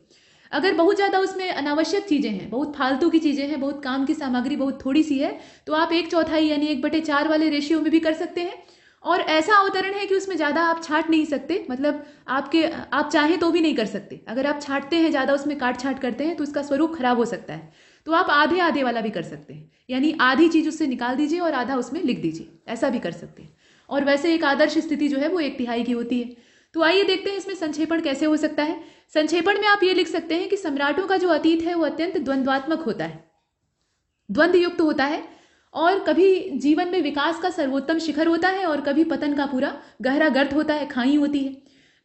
अगर बहुत ज़्यादा उसमें अनावश्यक चीज़ें हैं, बहुत फालतू की चीज़ें हैं, बहुत काम की सामग्री बहुत थोड़ी सी है, तो आप 1/4 यानी 1/4 वाले रेशियो में भी कर सकते हैं। और ऐसा अवतरण है कि उसमें ज़्यादा आप छांट नहीं सकते, मतलब आप चाहें तो भी नहीं कर सकते। अगर आप छांटते हैं ज़्यादा, उसमें काट छांट करते हैं तो उसका स्वरूप खराब हो सकता है। तो आप आधे आधे वाला भी कर सकते हैं, यानी आधी चीज़ उससे निकाल दीजिए और आधा उसमें लिख दीजिए, ऐसा भी कर सकते हैं। और वैसे एक आदर्श स्थिति जो है वो 1/3 की होती है। तो आइए देखते हैं इसमें संक्षेपण कैसे हो सकता है। संक्षेपण में आप ये लिख सकते हैं कि सम्राटों का जो अतीत है वो अत्यंत द्वंद्वात्मक होता है, द्वंद्व युक्त होता है, और कभी जीवन में विकास का सर्वोत्तम शिखर होता है और कभी पतन का पूरा गहरा गर्त होता है, खाई होती है।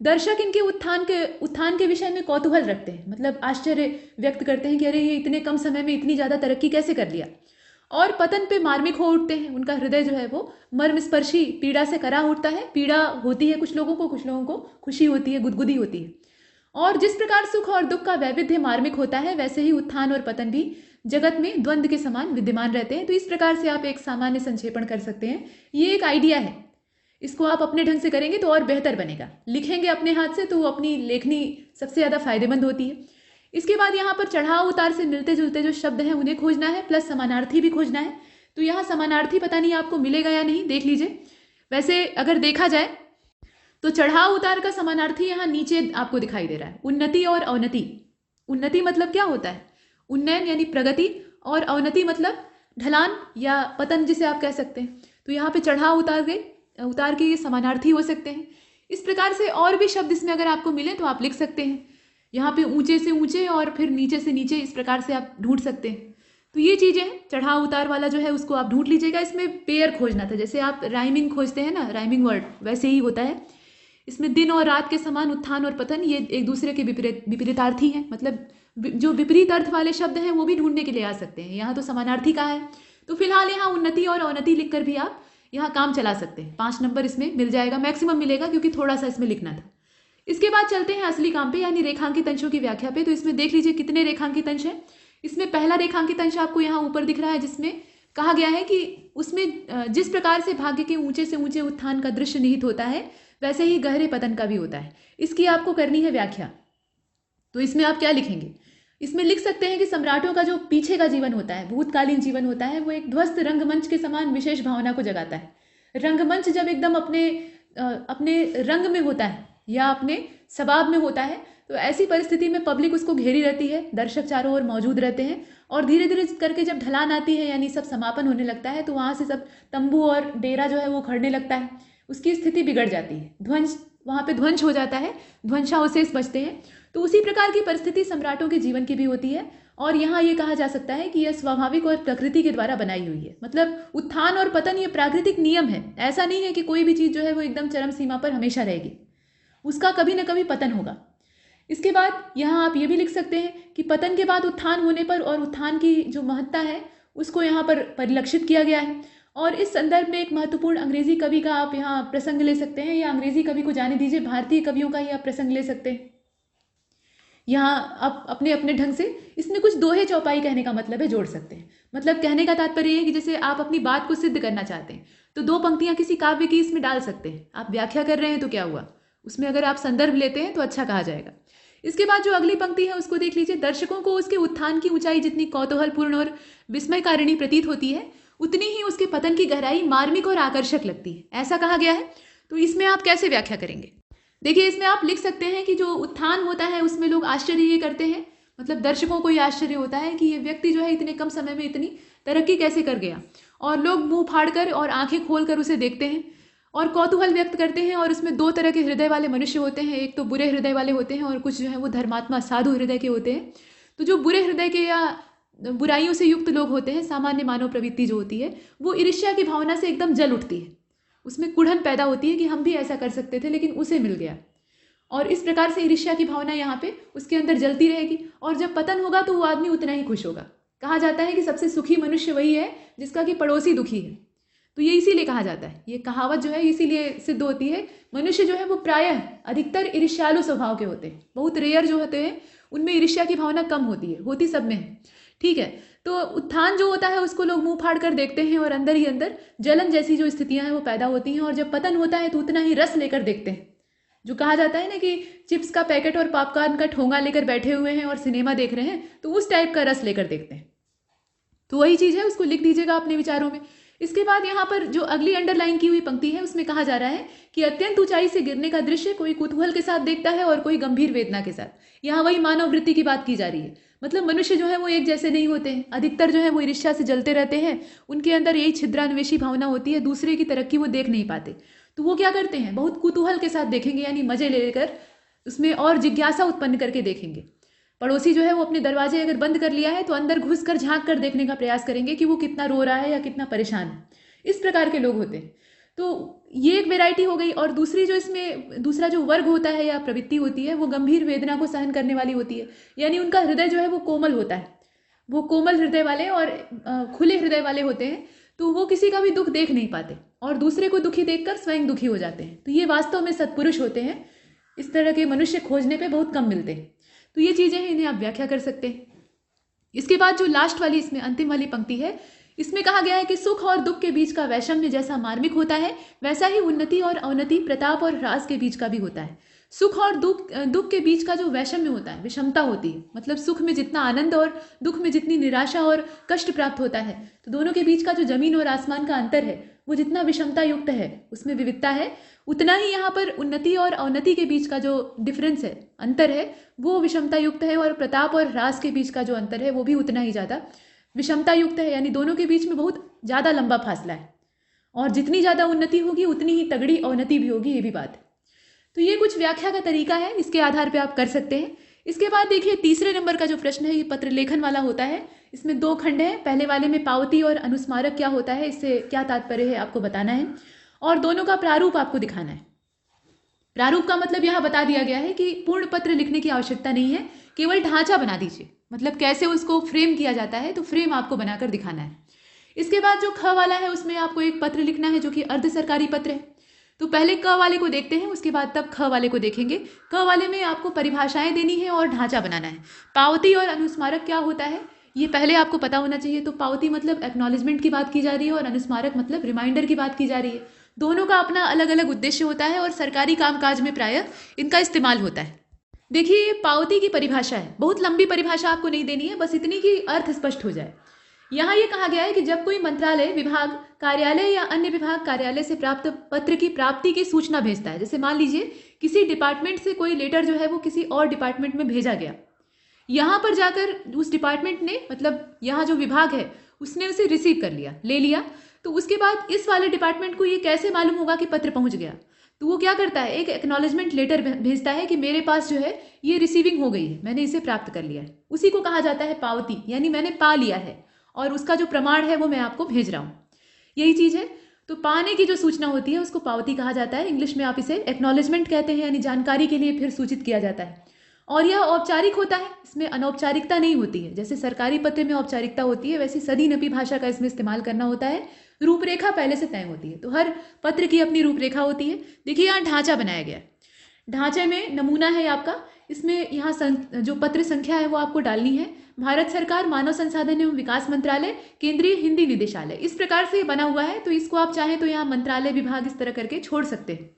दर्शक इनके उत्थान के विषय में कौतूहल रखते हैं, मतलब आश्चर्य व्यक्त करते हैं कि अरे ये इतने कम समय में इतनी ज़्यादा तरक्की कैसे कर लिया। और पतन पे मार्मिक हो उठते हैं, उनका हृदय जो है वो मर्मस्पर्शी पीड़ा से करा उठता है। पीड़ा होती है कुछ लोगों को खुशी होती है, गुदगुदी होती है। और जिस प्रकार सुख और दुख का वैविध्य मार्मिक होता है, वैसे ही उत्थान और पतन भी जगत में द्वंद्व के समान विद्यमान रहते हैं। तो इस प्रकार से आप एक सामान्य संक्षेपण कर सकते हैं। ये एक आइडिया है, इसको आप अपने ढंग से करेंगे तो और बेहतर बनेगा। लिखेंगे अपने हाथ से तो अपनी लेखनी सबसे ज़्यादा फायदेमंद होती है। इसके बाद यहाँ पर चढ़ाव उतार से मिलते जुलते जो शब्द हैं उन्हें खोजना है, प्लस समानार्थी भी खोजना है। तो यहाँ समानार्थी पता नहीं आपको मिलेगा या नहीं, देख लीजिए। वैसे अगर देखा जाए तो चढ़ाव उतार का समानार्थी यहाँ नीचे आपको दिखाई दे रहा है, उन्नति और अवनति। उन्नति मतलब क्या होता है? उन्नयन यानी प्रगति, और अवनति मतलब ढलान या पतन जिसे आप कह सकते हैं। तो यहाँ पे चढ़ाव उतार के ये समानार्थी हो सकते हैं। इस प्रकार से और भी शब्द इसमें अगर आपको मिले तो आप लिख सकते हैं। यहाँ पे ऊंचे से ऊंचे और फिर नीचे से नीचे, इस प्रकार से आप ढूंढ सकते हैं। तो ये चीज़ें हैं, चढ़ाव उतार वाला जो है उसको आप ढूंढ लीजिएगा। इसमें पेयर खोजना था, जैसे आप राइमिंग खोजते हैं ना, राइमिंग वर्ड, वैसे ही होता है। इसमें दिन और रात के समान उत्थान और पतन, ये एक दूसरे के विपरीतार्थी हैं, मतलब जो विपरीत अर्थ वाले शब्द हैं वो भी ढूंढने के लिए आ सकते हैं। यहाँ तो समानार्थी का है, तो फिलहाल यहाँ उन्नति और अवनति लिखकर भी आप यहाँ काम चला सकते हैं। 5 नंबर इसमें मिल जाएगा, मैक्सिमम मिलेगा, क्योंकि थोड़ा सा इसमें लिखना था। इसके बाद चलते हैं असली काम पे, यानी रेखांकित अंशों की व्याख्या पे। तो इसमें देख लीजिए कितने रेखांकित अंश हैं। इसमें पहला रेखांकित अंश आपको यहाँ ऊपर दिख रहा है, जिसमें कहा गया है कि उसमें जिस प्रकार से भाग्य के ऊंचे से ऊंचे उत्थान का दृश्य निहित होता है, वैसे ही गहरे पतन का भी होता है। इसकी आपको करनी है व्याख्या। तो इसमें आप क्या लिखेंगे? इसमें लिख सकते हैं कि सम्राटों का जो पीछे का जीवन होता है, भूतकालीन जीवन होता है, वो एक ध्वस्त रंगमंच के समान विशेष भावना को जगाता है। रंगमंच जब एकदम अपने रंग में होता है या अपने स्वभाव में होता है, तो ऐसी परिस्थिति में पब्लिक उसको घेरी रहती है, दर्शक चारों ओर मौजूद रहते हैं, और धीरे धीरे करके जब ढलान आती है, यानी सब समापन होने लगता है, तो वहाँ से सब तंबू और डेरा जो है वो खड़ने लगता है, उसकी स्थिति बिगड़ जाती है, वहाँ पे ध्वंस हो जाता है, ध्वंसावशेष बचते हैं। तो उसी प्रकार की परिस्थिति सम्राटों के जीवन की भी होती है। और यहाँ ये कहा जा सकता है कि यह स्वाभाविक और प्रकृति के द्वारा बनाई हुई है, मतलब उत्थान और पतन ये प्राकृतिक नियम है। ऐसा नहीं है कि कोई भी चीज़ जो है वो एकदम चरम सीमा पर हमेशा रहेगी, उसका कभी ना कभी पतन होगा। इसके बाद यहाँ आप ये भी लिख सकते हैं कि पतन के बाद उत्थान होने पर और उत्थान की जो महत्ता है उसको यहाँ पर परिलक्षित किया गया है। और इस संदर्भ में एक महत्वपूर्ण अंग्रेजी कवि का आप यहाँ प्रसंग ले सकते हैं, या अंग्रेजी कवि को जाने दीजिए, भारतीय कवियों का ही आप प्रसंग ले सकते हैं। यहाँ आप अपने अपने ढंग से इसमें कुछ दोहे चौपाई कहने का मतलब है जोड़ सकते हैं। मतलब कहने का तात्पर्य ये है कि जैसे आप अपनी बात को सिद्ध करना चाहते हैं तो 2 पंक्तियाँ किसी काव्य की इसमें डाल सकते हैं। आप व्याख्या कर रहे हैं तो क्या हुआ, उसमें अगर आप संदर्भ लेते हैं तो अच्छा कहा जाएगा। इसके बाद जो अगली पंक्ति है उसको देख लीजिए। दर्शकों को उसके उत्थान की ऊंचाई जितनी कौतूहलपूर्ण और विस्मयकारिणी प्रतीत होती है, उतनी ही उसके पतन की गहराई मार्मिक और आकर्षक लगती है, ऐसा कहा गया है। तो इसमें आप कैसे व्याख्या करेंगे? देखिए, इसमें आप लिख सकते हैं कि जो उत्थान होता है उसमें लोग आश्चर्य ये करते हैं, मतलब दर्शकों को ये आश्चर्य होता है कि ये व्यक्ति जो है इतने कम समय में इतनी तरक्की कैसे कर गया, और लोग मुंह फाड़कर और आंखें खोलकर उसे देखते हैं और कौतूहल व्यक्त करते हैं। और उसमें 2 तरह के हृदय वाले मनुष्य होते हैं, एक तो बुरे हृदय वाले होते हैं और कुछ जो है वो धर्मात्मा साधु हृदय के होते हैं। तो जो बुरे हृदय के या बुराइयों से युक्त लोग होते हैं, सामान्य मानव प्रवृत्ति जो होती है वो ईर्ष्या की भावना से एकदम जल उठती है, उसमें कुढ़न पैदा होती है कि हम भी ऐसा कर सकते थे लेकिन उसे मिल गया। और इस प्रकार से ईर्ष्या की भावना यहाँ पे उसके अंदर जलती रहेगी, और जब पतन होगा तो वो आदमी उतना ही खुश होगा। कहा जाता है कि सबसे सुखी मनुष्य वही है जिसका कि पड़ोसी दुखी है। तो ये इसीलिए कहा जाता है, ये कहावत जो है इसीलिए सिद्ध होती है। मनुष्य जो है वो प्रायः अधिकतर ईर्ष्यालु स्वभाव के होते हैं, बहुत रेयर जो होते हैं उनमें ईर्ष्या की भावना कम होती है, होती सब में है। ठीक है। तो उत्थान जो होता है उसको लोग मुंह फाड़ कर देखते हैं और अंदर ही अंदर जलन जैसी जो स्थितियां हैं वो पैदा होती हैं, और जब पतन होता है तो उतना ही रस लेकर देखते हैं। जो कहा जाता है ना कि चिप्स का पैकेट और पॉपकॉर्न का ठोंगा लेकर बैठे हुए हैं और सिनेमा देख रहे हैं, तो उस टाइप का रस लेकर देखते हैं। तो वही चीज़ है, उसको लिख दीजिएगा अपने विचारों में। इसके बाद यहाँ पर जो अगली अंडरलाइन की हुई पंक्ति है उसमें कहा जा रहा है कि अत्यंत ऊंचाई से गिरने का दृश्य कोई कुतूहल के साथ देखता है और कोई गंभीर वेदना के साथ। यहाँ वही मानव वृत्ति की बात की जा रही है। मतलब मनुष्य जो है वो एक जैसे नहीं होते हैं, अधिकतर जो है वो ईर्ष्या से जलते रहते हैं। उनके अंदर यही छिद्रान्वेषी भावना होती है, दूसरे की तरक्की वो देख नहीं पाते। तो वो क्या करते हैं, बहुत कुतूहल के साथ देखेंगे, यानी मजे लेकर उसमें और जिज्ञासा उत्पन्न करके देखेंगे। पड़ोसी जो है वो अपने दरवाजे अगर बंद कर लिया है तो अंदर घुस कर झांक कर देखने का प्रयास करेंगे कि वो कितना रो रहा है या कितना परेशान है। इस प्रकार के लोग होते हैं। तो ये एक वैरायटी हो गई। और दूसरी जो इसमें दूसरा जो वर्ग होता है या प्रवृत्ति होती है वो गंभीर वेदना को सहन करने वाली होती है। यानी उनका हृदय जो है वो कोमल होता है, वो कोमल हृदय वाले और खुले हृदय वाले होते हैं। तो वो किसी का भी दुख देख नहीं पाते और दूसरे को दुखी देखकर स्वयं दुखी हो जाते हैं। तो ये वास्तव में सत्पुरुष होते हैं। इस तरह के मनुष्य खोजने पे बहुत कम मिलते हैं। तो ये चीज़ें हैं, इन्हें आप व्याख्या कर सकते हैं। इसके बाद जो लास्ट वाली इसमें अंतिम वाली पंक्ति है, इसमें कहा गया है कि सुख और दुख के बीच का वैषम्य जैसा मार्मिक होता है वैसा ही उन्नति और अवनति, प्रताप और ह्रास के बीच का भी होता है। सुख और दुख के बीच का जो वैषम्य होता है, विषमता होती है, मतलब सुख में जितना आनंद और दुख में जितनी निराशा और कष्ट प्राप्त होता है, तो दोनों के बीच का जो जमीन और आसमान का अंतर है वो जितना विषमता युक्त है, उसमें विविधता है, उतना ही यहाँ पर उन्नति और अवनति के बीच का जो डिफरेंस है, अंतर है, वो विषमता युक्त है। और प्रताप और ह्रास के बीच का जो अंतर है वो भी उतना ही ज़्यादा विषमता युक्त है। यानी दोनों के बीच में बहुत ज़्यादा लंबा फासला है, और जितनी ज़्यादा उन्नति होगी उतनी ही तगड़ी अवनति भी होगी, ये भी बात है। तो ये कुछ व्याख्या का तरीका है, इसके आधार पे आप कर सकते हैं। इसके बाद देखिए तीसरे नंबर का जो प्रश्न है ये पत्र लेखन वाला होता है। इसमें 2 खंड है। पहले वाले में पावती और अनुस्मारक क्या होता है, इससे क्या तात्पर्य है आपको बताना है, और दोनों का प्रारूप आपको दिखाना है। प्रारूप का मतलब यहाँ बता दिया गया है कि पूर्ण पत्र लिखने की आवश्यकता नहीं है, केवल ढांचा बना दीजिए, मतलब कैसे उसको फ्रेम किया जाता है, तो फ्रेम आपको बनाकर दिखाना है। इसके बाद जो ख वाला है उसमें आपको एक पत्र लिखना है जो कि अर्ध सरकारी पत्र है। तो पहले क वाले को देखते हैं, उसके बाद तब ख वाले को देखेंगे। क वाले में आपको परिभाषाएं देनी है और ढांचा बनाना है। पावती और अनुस्मारक क्या होता है ये पहले आपको पता होना चाहिए। तो पावती मतलब एक्नॉलेजमेंट की बात की जा रही है और अनुस्मारक मतलब रिमाइंडर की बात की जा रही है। दोनों का अपना अलग अलग उद्देश्य होता है और सरकारी कामकाज में प्रायः इनका इस्तेमाल होता है। देखिए ये पावती की परिभाषा है, बहुत लंबी परिभाषा आपको नहीं देनी है, बस इतनी कि अर्थ स्पष्ट हो जाए। यहाँ ये कहा गया है कि जब कोई मंत्रालय, विभाग, कार्यालय या अन्य विभाग कार्यालय से प्राप्त पत्र की प्राप्ति की सूचना भेजता है, जैसे मान लीजिए किसी डिपार्टमेंट से कोई लेटर जो है वो किसी और डिपार्टमेंट में भेजा गया, यहाँ पर जाकर उस डिपार्टमेंट ने, मतलब यहाँ जो विभाग है उसने उसे रिसीव कर लिया, ले लिया, तो उसके बाद इस वाले डिपार्टमेंट को ये कैसे मालूम होगा कि पत्र पहुंच गया? तो वो क्या करता है, एक एक्नॉलेजमेंट लेटर भेजता है कि मेरे पास जो है ये रिसीविंग हो गई है, मैंने इसे प्राप्त कर लिया है। उसी को कहा जाता है पावती, यानी मैंने पा लिया है और उसका जो प्रमाण है वो मैं आपको भेज रहा हूँ, यही चीज़ है। तो पाने की जो सूचना होती है उसको पावती कहा जाता है। इंग्लिश में आप इसे एक्नॉलेजमेंट कहते हैं, यानी जानकारी के लिए फिर सूचित किया जाता है। और यह औपचारिक होता है, इसमें अनौपचारिकता नहीं होती है। जैसे सरकारी पत्र में औपचारिकता होती है, वैसे सदी नपी भाषा का इसमें इस्तेमाल करना होता है। रूपरेखा पहले से तय होती है, तो हर पत्र की अपनी रूपरेखा होती है। देखिए यहाँ ढांचा बनाया गया है, ढांचे में नमूना है आपका, इसमें यहाँ जो पत्र संख्या है वो आपको डालनी है। भारत सरकार मानव संसाधन एवं विकास मंत्रालय, केंद्रीय हिंदी निदेशालय, इस प्रकार से बना हुआ है। तो इसको आप चाहें तो यहाँ मंत्रालय, विभाग इस तरह करके छोड़ सकते हैं।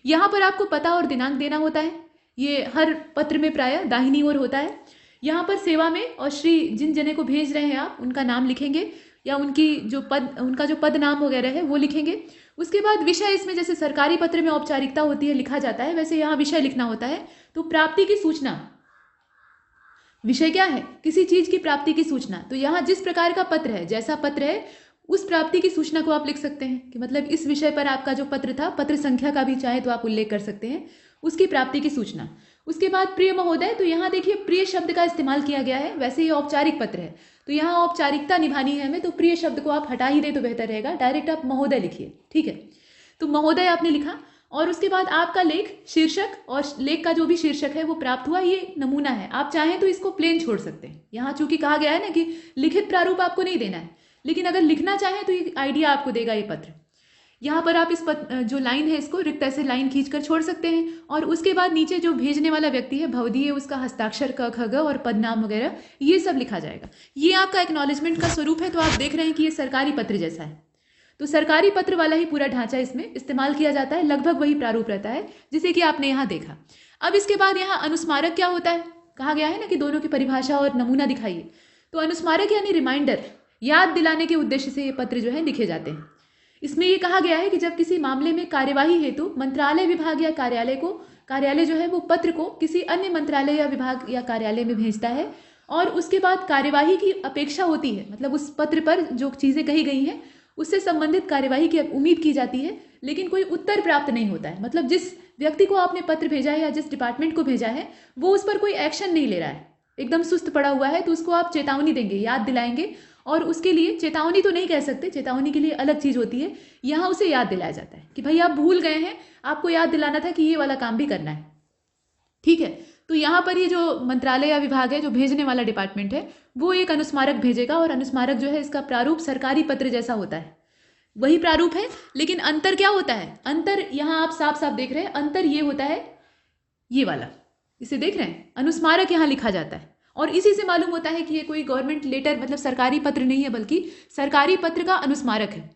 यहाँ पर आपको पता और दिनांक देना होता है, ये हर पत्र में प्रायः दाहिनी ओर होता है। यहाँ पर सेवा में और श्री जिन जने को भेज रहे हैं आप उनका नाम लिखेंगे, या उनका जो पद नाम वगैरह है वो लिखेंगे। उसके बाद विषय, इसमें जैसे सरकारी पत्र में औपचारिकता होती है, लिखा जाता है, वैसे यहाँ विषय लिखना होता है। तो प्राप्ति की सूचना, विषय क्या है, किसी चीज की प्राप्ति की सूचना। तो यहाँ जिस प्रकार का पत्र है, जैसा पत्र है, उस प्राप्ति की सूचना को आप लिख सकते हैं कि मतलब इस विषय पर आपका जो पत्र था, पत्र संख्या का भी चाहे तो आप उल्लेख कर सकते हैं, उसकी प्राप्ति की सूचना। उसके बाद प्रिय महोदय, तो यहाँ देखिए प्रिय शब्द का इस्तेमाल किया गया है। वैसे ये औपचारिक पत्र है तो यहाँ औपचारिकता निभानी है हमें, तो प्रिय शब्द को आप हटा ही दे तो बेहतर रहेगा, डायरेक्ट आप महोदय लिखिए, ठीक है। तो महोदय आपने लिखा, और उसके बाद आपका लेख, शीर्षक और लेख का जो भी शीर्षक है वो प्राप्त हुआ, ये नमूना है। आप चाहें तो इसको प्लेन छोड़ सकते हैं। यहाँ चूंकि कहा गया है ना कि लिखित प्रारूप आपको नहीं देना है, लेकिन अगर लिखना चाहें तो ये आइडिया आपको देगा ये पत्र। यहाँ पर आप जो लाइन है इसको रिक्त ऐसे लाइन खींचकर छोड़ सकते हैं और उसके बाद नीचे जो भेजने वाला व्यक्ति है भवदीय, उसका हस्ताक्षर क ख ग और पद नाम वगैरह ये सब लिखा जाएगा। ये आपका एक्नॉलेजमेंट का स्वरूप है। तो आप देख रहे हैं कि ये सरकारी पत्र जैसा है, तो सरकारी पत्र वाला ही पूरा ढांचा इसमें इस्तेमाल किया जाता है, लगभग वही प्रारूप रहता है जिसे कि आपने यहाँ देखा। अब इसके बाद यहाँ अनुस्मारक क्या होता है, कहा गया है ना कि दोनों की परिभाषा और नमूना दिखाइए। तो अनुस्मारक यानी रिमाइंडर, याद दिलाने के उद्देश्य से ये पत्र जो है लिखे जाते हैं। इसमें ये कहा गया है कि जब किसी मामले में कार्यवाही हेतु मंत्रालय, विभाग या कार्यालय जो है वो पत्र को किसी अन्य मंत्रालय या विभाग या कार्यालय में भेजता है और उसके बाद कार्यवाही की अपेक्षा होती है, मतलब उस पत्र पर जो चीज़ें कही गई हैं उससे संबंधित कार्यवाही की उम्मीद की जाती है, लेकिन कोई उत्तर प्राप्त नहीं होता है। मतलब जिस व्यक्ति को आपने पत्र भेजा है या जिस डिपार्टमेंट को भेजा है वो उस पर कोई एक्शन नहीं ले रहा है, एकदम सुस्त पड़ा हुआ है, तो उसको आप चेतावनी देंगे, याद दिलाएंगे। और उसके लिए चेतावनी तो नहीं कह सकते, चेतावनी के लिए अलग चीज़ होती है, यहाँ उसे याद दिलाया जाता है कि भाई आप भूल गए हैं, आपको याद दिलाना था कि ये वाला काम भी करना है। ठीक है, तो यहाँ पर ये जो मंत्रालय या विभाग है, जो भेजने वाला डिपार्टमेंट है, वो एक अनुस्मारक भेजेगा और अनुस्मारक जो है इसका प्रारूप सरकारी पत्र जैसा होता है, वही प्रारूप है। लेकिन अंतर क्या होता है, अंतर यहाँ आप साफ साफ देख रहे हैं, अंतर ये होता है, ये वाला, इसे देख रहे हैं, अनुस्मारक यहाँ लिखा जाता है और इसी से मालूम होता है कि ये कोई गवर्नमेंट लेटर मतलब सरकारी पत्र नहीं है, बल्कि सरकारी पत्र का अनुस्मारक है।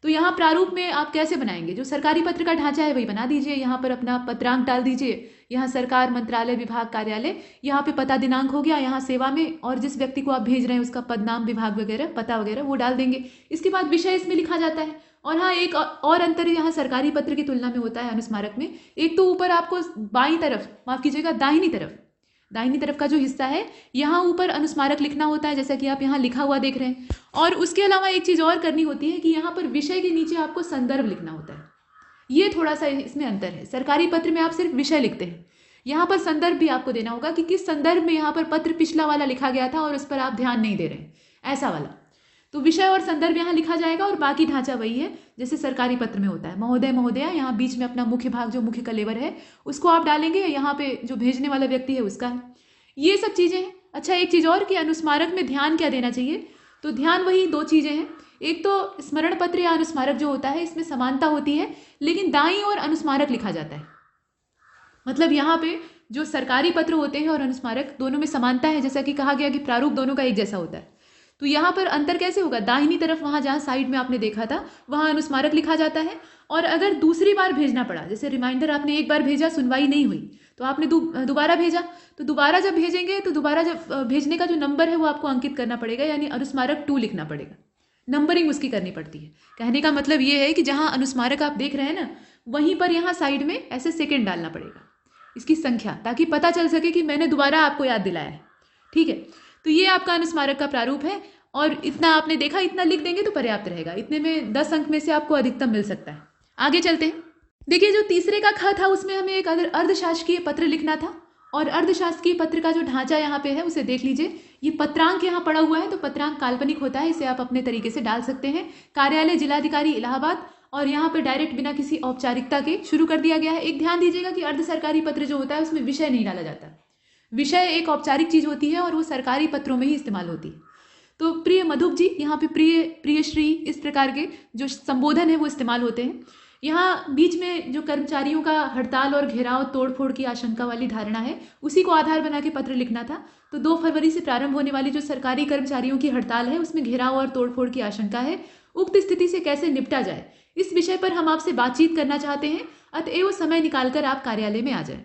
तो यहाँ प्रारूप में आप कैसे बनाएंगे, जो सरकारी पत्र का ढांचा है वही बना दीजिए, यहाँ पर अपना पत्रांक डाल दीजिए, यहाँ सरकार, मंत्रालय, विभाग, कार्यालय, यहाँ पे पता दिनांक हो गया, यहाँ सेवा में, और जिस व्यक्ति को आप भेज रहे हैं उसका पद नाम, विभाग वगैरह, पता वगैरह वो डाल देंगे। इसके बाद विषय इसमें लिखा जाता है। और हाँ, एक और अंतर यहाँ सरकारी पत्र की तुलना में होता है अनुस्मारक में, एक तो ऊपर आपको बाईं तरफ, माफ कीजिएगा दाहिनी तरफ का जो हिस्सा है यहाँ ऊपर अनुस्मारक लिखना होता है, जैसा कि आप यहाँ लिखा हुआ देख रहे हैं। और उसके अलावा एक चीज़ और करनी होती है कि यहाँ पर विषय के नीचे आपको संदर्भ लिखना होता है। ये थोड़ा सा इसमें अंतर है, सरकारी पत्र में आप सिर्फ विषय लिखते हैं, यहाँ पर संदर्भ भी आपको देना होगा कि किस संदर्भ में यहाँ पर पत्र पिछला वाला लिखा गया था और उस पर आप ध्यान नहीं दे रहे हैं, ऐसा वाला। तो विषय और संदर्भ यहाँ लिखा जाएगा और बाकी ढांचा वही है जैसे सरकारी पत्र में होता है। महोदय, महोदया, यहाँ बीच में अपना मुख्य भाग, जो मुख्य कलेवर है उसको आप डालेंगे, यहाँ पे जो भेजने वाला व्यक्ति है उसका है, ये सब चीज़ें हैं। अच्छा, एक चीज़ और कि अनुस्मारक में ध्यान क्या देना चाहिए, तो ध्यान वही दो चीज़ें हैं। एक तो स्मरण पत्र या अनुस्मारक जो होता है इसमें समानता होती है, लेकिन दाईं ओर अनुस्मारक लिखा जाता है। मतलब यहाँ पे जो सरकारी पत्र होते हैं और अनुस्मारक दोनों में समानता है, जैसा कि कहा गया कि प्रारूप दोनों का एक जैसा होता है। तो यहाँ पर अंतर कैसे होगा, दाहिनी तरफ वहाँ जहाँ साइड में आपने देखा था वहाँ अनुस्मारक लिखा जाता है, और अगर दूसरी बार भेजना पड़ा, जैसे रिमाइंडर आपने एक बार भेजा, सुनवाई नहीं हुई, तो आपने दोबारा भेजा, तो दोबारा जब भेजेंगे तो दोबारा जब भेजने का जो नंबर है वो आपको अंकित करना पड़ेगा, यानी अनुस्मारक 2 लिखना पड़ेगा, नंबरिंग उसकी करनी पड़ती है। कहने का मतलब ये है कि जहाँ अनुस्मारक आप देख रहे हैं ना, वहीं पर यहाँ साइड में ऐसे सेकेंड डालना पड़ेगा, इसकी संख्या, ताकि पता चल सके कि मैंने दोबारा आपको याद दिलाया है। ठीक है, तो ये आपका अनुस्मारक का प्रारूप है और इतना आपने देखा, इतना लिख देंगे तो पर्याप्त रहेगा। इतने में 10 अंक में से आपको अधिकतम मिल सकता है। आगे चलते हैं। देखिए, जो तीसरे का ख था उसमें हमें एक अर्धशासकीय पत्र लिखना था, और अर्धशासकीय पत्र का जो ढांचा यहाँ पे है उसे देख लीजिए। ये पत्रांक यहाँ पड़ा हुआ है, तो पत्रांक काल्पनिक होता है, इसे आप अपने तरीके से डाल सकते हैं। कार्यालय जिलाधिकारी इलाहाबाद, और यहाँ पे डायरेक्ट बिना किसी औपचारिकता के शुरू कर दिया गया है। एक ध्यान दीजिएगा कि अर्ध सरकारी पत्र जो होता है उसमें विषय नहीं डाला जाता। विषय एक औपचारिक चीज होती है और वो सरकारी पत्रों में ही इस्तेमाल होती है। तो प्रिय मधुप जी, यहाँ पे प्रिय श्री, इस प्रकार के जो संबोधन है वो इस्तेमाल होते हैं। यहाँ बीच में जो कर्मचारियों का हड़ताल और घेराव तोड़फोड़ की आशंका वाली धारणा है, उसी को आधार बना के पत्र लिखना था। तो 2 फरवरी से प्रारंभ होने वाली जो सरकारी कर्मचारियों की हड़ताल है उसमें घेराव और तोड़फोड़ की आशंका है। उक्त स्थिति से कैसे निपटा जाए, इस विषय पर हम आपसे बातचीत करना चाहते हैं, अतएव समय निकालकर आप कार्यालय में आ जाएं।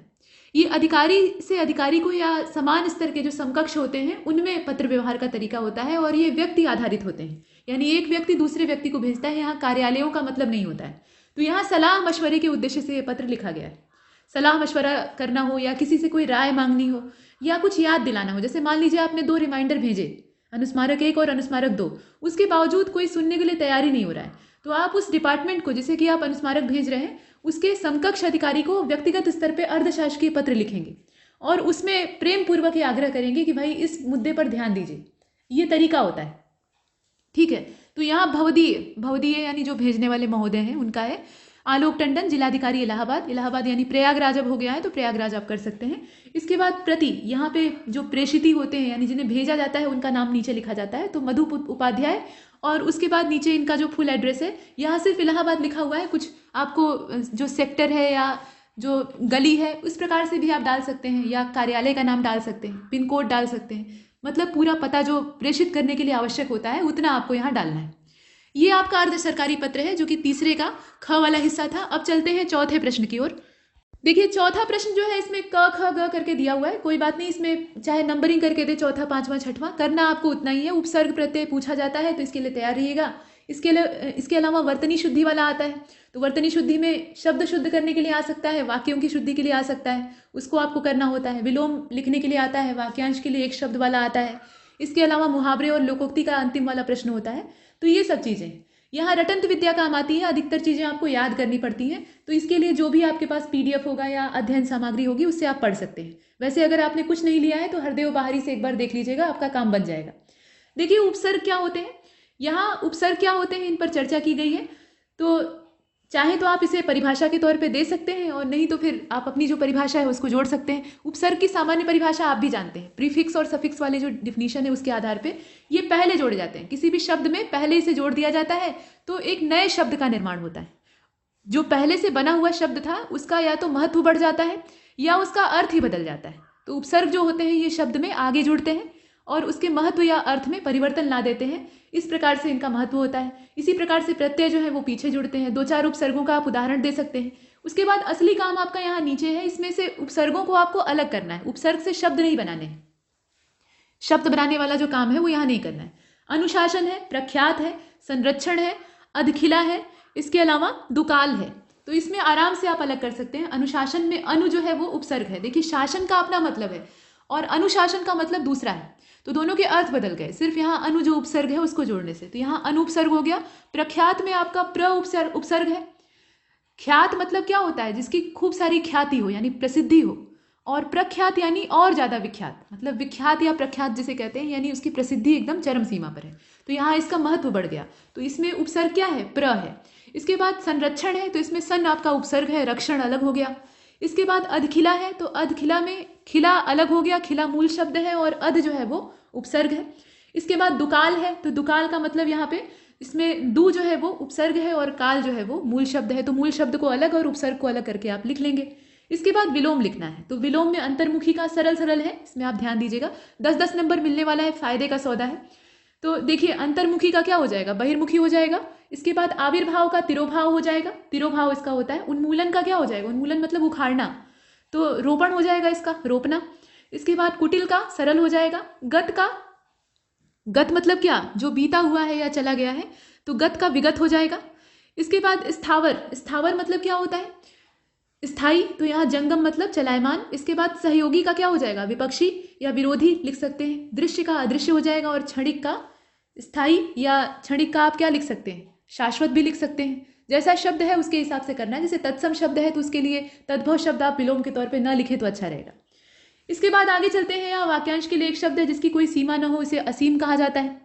ये अधिकारी से अधिकारी को या समान स्तर के जो समकक्ष होते हैं उनमें पत्र व्यवहार का तरीका होता है, और ये व्यक्ति आधारित होते हैं, यानी एक व्यक्ति दूसरे व्यक्ति को भेजता है। यहाँ कार्यालयों का मतलब नहीं होता है। तो यहाँ सलाह मशवरे के उद्देश्य से ये पत्र लिखा गया है। सलाह मशवरा करना हो, या किसी से कोई राय मांगनी हो, या कुछ याद दिलाना हो। जैसे मान लीजिए आपने 2 रिमाइंडर भेजे, अनुस्मारक 1 और अनुस्मारक 2, उसके बावजूद कोई सुनने के लिए तैयारी नहीं हो रहा है, तो आप उस डिपार्टमेंट को, जिसे कि आप अनुस्मारक भेज रहे हैं, उसके समकक्ष अधिकारी को व्यक्तिगत स्तर पे अर्धशासकीय पत्र लिखेंगे और उसमें प्रेम पूर्वक ये आग्रह करेंगे कि भाई इस मुद्दे पर ध्यान दीजिए। ये तरीका होता है। ठीक है, तो यहाँ भवदीय यानी जो भेजने वाले महोदय हैं उनका है। आलोक टंडन, जिलाधिकारी इलाहाबाद। इलाहाबाद यानी प्रयागराज अब हो गया है तो प्रयागराज आप कर सकते हैं। इसके बाद प्रति, यहाँ पे जो प्रेषिती होते हैं यानी जिन्हें भेजा जाता है उनका नाम नीचे लिखा जाता है, तो मधु उपाध्याय। और उसके बाद नीचे इनका जो फुल एड्रेस है, यहाँ सिर्फ इलाहाबाद लिखा हुआ है, कुछ आपको जो सेक्टर है या जो गली है उस प्रकार से भी आप डाल सकते हैं, या कार्यालय का नाम डाल सकते हैं, पिन कोड डाल सकते हैं, मतलब पूरा पता जो प्रेषित करने के लिए आवश्यक होता है उतना आपको यहाँ डालना है। ये आपका अर्ध सरकारी पत्र है जो कि तीसरे का ख वाला हिस्सा था। अब चलते हैं चौथे प्रश्न की ओर। देखिए चौथा प्रश्न जो है इसमें क ख ग करके दिया हुआ है, कोई बात नहीं, इसमें चाहे नंबरिंग करके दे, चौथा पांचवा छठवां, करना आपको उतना ही है। उपसर्ग प्रत्यय पूछा जाता है तो इसके लिए तैयार रहिएगा। इसके अलावा वर्तनी शुद्धि वाला आता है, तो वर्तनी शुद्धि में शब्द शुद्ध करने के लिए आ सकता है, वाक्यों की शुद्धि के लिए आ सकता है, उसको आपको करना होता है। विलोम लिखने के लिए आता है, वाक्यांश के लिए एक शब्द वाला आता है। इसके अलावा मुहावरे और लोकोक्ति का अंतिम वाला प्रश्न होता है। तो ये सब चीज़ें यहाँ रटंत विद्या काम आती है, अधिकतर चीज़ें आपको याद करनी पड़ती हैं, तो इसके लिए जो भी आपके पास PDF होगा या अध्ययन सामग्री होगी उससे आप पढ़ सकते हैं। वैसे अगर आपने कुछ नहीं लिया है तो हरदेव बाहरी से एक बार देख लीजिएगा, आपका काम बन जाएगा। देखिए उपसर्ग क्या होते हैं, यहाँ उपसर्ग क्या होते हैं इन पर चर्चा की गई है, तो चाहे तो आप इसे परिभाषा के तौर पे दे सकते हैं और नहीं तो फिर आप अपनी जो परिभाषा है उसको जोड़ सकते हैं। उपसर्ग की सामान्य परिभाषा आप भी जानते हैं, प्रीफिक्स और सफिक्स वाले जो डिफिनीशन है उसके आधार पे ये पहले जोड़े जाते हैं। किसी भी शब्द में पहले इसे जोड़ दिया जाता है तो एक नए शब्द का निर्माण होता है। जो पहले से बना हुआ शब्द था उसका या तो महत्व बढ़ जाता है या उसका अर्थ ही बदल जाता है। तो उपसर्ग जो होते हैं ये शब्द में आगे जुड़ते हैं और उसके महत्व या अर्थ में परिवर्तन ला देते हैं, इस प्रकार से इनका महत्व होता है। इसी प्रकार से प्रत्यय जो है वो पीछे जुड़ते हैं। दो चार उपसर्गों का आप उदाहरण दे सकते हैं। उसके बाद असली काम आपका यहाँ नीचे है, इसमें से उपसर्गों को आपको अलग करना है। उपसर्ग से शब्द नहीं बनाने हैं, शब्द बनाने वाला जो काम है वो यहाँ नहीं करना है। अनुशासन है, प्रख्यात है, संरक्षण है, अधखिला है, इसके अलावा दुकाल है। तो इसमें आराम से आप अलग कर सकते हैं। अनुशासन में अनु जो है वो उपसर्ग है। देखिए शासन का अपना मतलब है और अनुशासन का मतलब दूसरा है, तो दोनों के अर्थ बदल गए सिर्फ यहाँ अनु जो उपसर्ग है उसको जोड़ने से। तो यहाँ अनुपसर्ग हो गया। प्रख्यात में आपका प्र उपसर्ग है। ख्यात मतलब क्या होता है, जिसकी खूब सारी ख्याति हो यानी प्रसिद्धि हो, और प्रख्यात यानी और ज़्यादा विख्यात, मतलब विख्यात या प्रख्यात जिसे कहते हैं यानी उसकी प्रसिद्धि एकदम चरम सीमा पर है। तो यहाँ इसका महत्व बढ़ गया, तो इसमें उपसर्ग क्या है, प्र है। इसके बाद संरक्षण है, तो इसमें सन आपका उपसर्ग है, रक्षण अलग हो गया। इसके बाद अधखिला है, तो अधखिला में खिला अलग हो गया, खिला मूल शब्द है और अध जो है वो उपसर्ग है। इसके बाद दुकाल है, तो दुकाल का मतलब यहाँ पे इसमें दू जो है वो उपसर्ग है और काल जो है वो मूल शब्द है, तो मूल शब्द को अलग और उपसर्ग को अलग करके आप लिख लेंगे। इसके बाद विलोम लिखना है, तो विलोम में अंतर्मुखी का सरल सरल है, इसमें आप ध्यान दीजिएगा। 10-10 नंबर मिलने वाला है, फायदे का सौदा है। तो देखिए अंतर्मुखी का क्या हो जाएगा, बहिर्मुखी हो जाएगा। इसके बाद आविर्भाव का तिरोभाव हो जाएगा, तिरोभाव इसका होता है। उन्मूलन का क्या हो जाएगा, उन्मूलन मतलब उखाड़ना, तो रोपण हो जाएगा इसका, रोपना। इसके बाद कुटिल का सरल हो जाएगा। गत का, गत मतलब क्या, जो बीता हुआ है या चला गया है, तो गत का विगत हो जाएगा। इसके बाद स्थावर, स्थावर मतलब क्या होता है, स्थाई, तो यहाँ जंगम मतलब चलायमान। इसके बाद सहयोगी का क्या हो जाएगा, विपक्षी या विरोधी लिख सकते हैं। दृश्य का अदृश्य हो जाएगा और क्षणिक का स्थाई या क्षणिक का आप क्या लिख सकते हैं, शाश्वत भी लिख सकते हैं। जैसा शब्द है उसके हिसाब से करना है। जैसे तत्सम शब्द है तो उसके लिए तद्भव शब्द आप विलोम के तौर पे न लिखे तो अच्छा रहेगा। इसके बाद आगे चलते हैं। यहाँ वाक्यांश के लिए एक शब्द है जिसकी कोई सीमा न हो, इसे असीम कहा जाता है।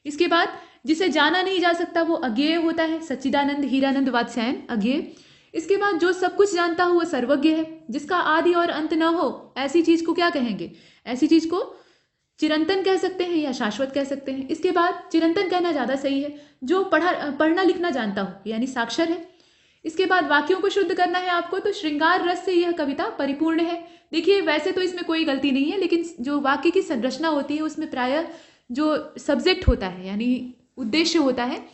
इसके बाद जिसे जाना नहीं जा सकता वो अज्ञेय होता है। सच्चिदानंद, हीरानंद, वात्स्यायन, अज्ञेय। इसके बाद जो सब कुछ जानता हो वो सर्वज्ञ है। जिसका आदि और अंत न हो ऐसी चीज को क्या कहेंगे, ऐसी चीज को चिरंतन कह सकते हैं या शाश्वत कह सकते हैं। इसके बाद चिरंतन कहना ज़्यादा सही है। जो पढ़ना लिखना जानता हो यानी साक्षर है। इसके बाद वाक्यों को शुद्ध करना है आपको, तो श्रृंगार रस से यह कविता परिपूर्ण है। देखिए वैसे तो इसमें कोई गलती नहीं है, लेकिन जो वाक्य की संरचना होती है उसमें प्रायः जो सब्जेक्ट होता है यानी उद्देश्य होता है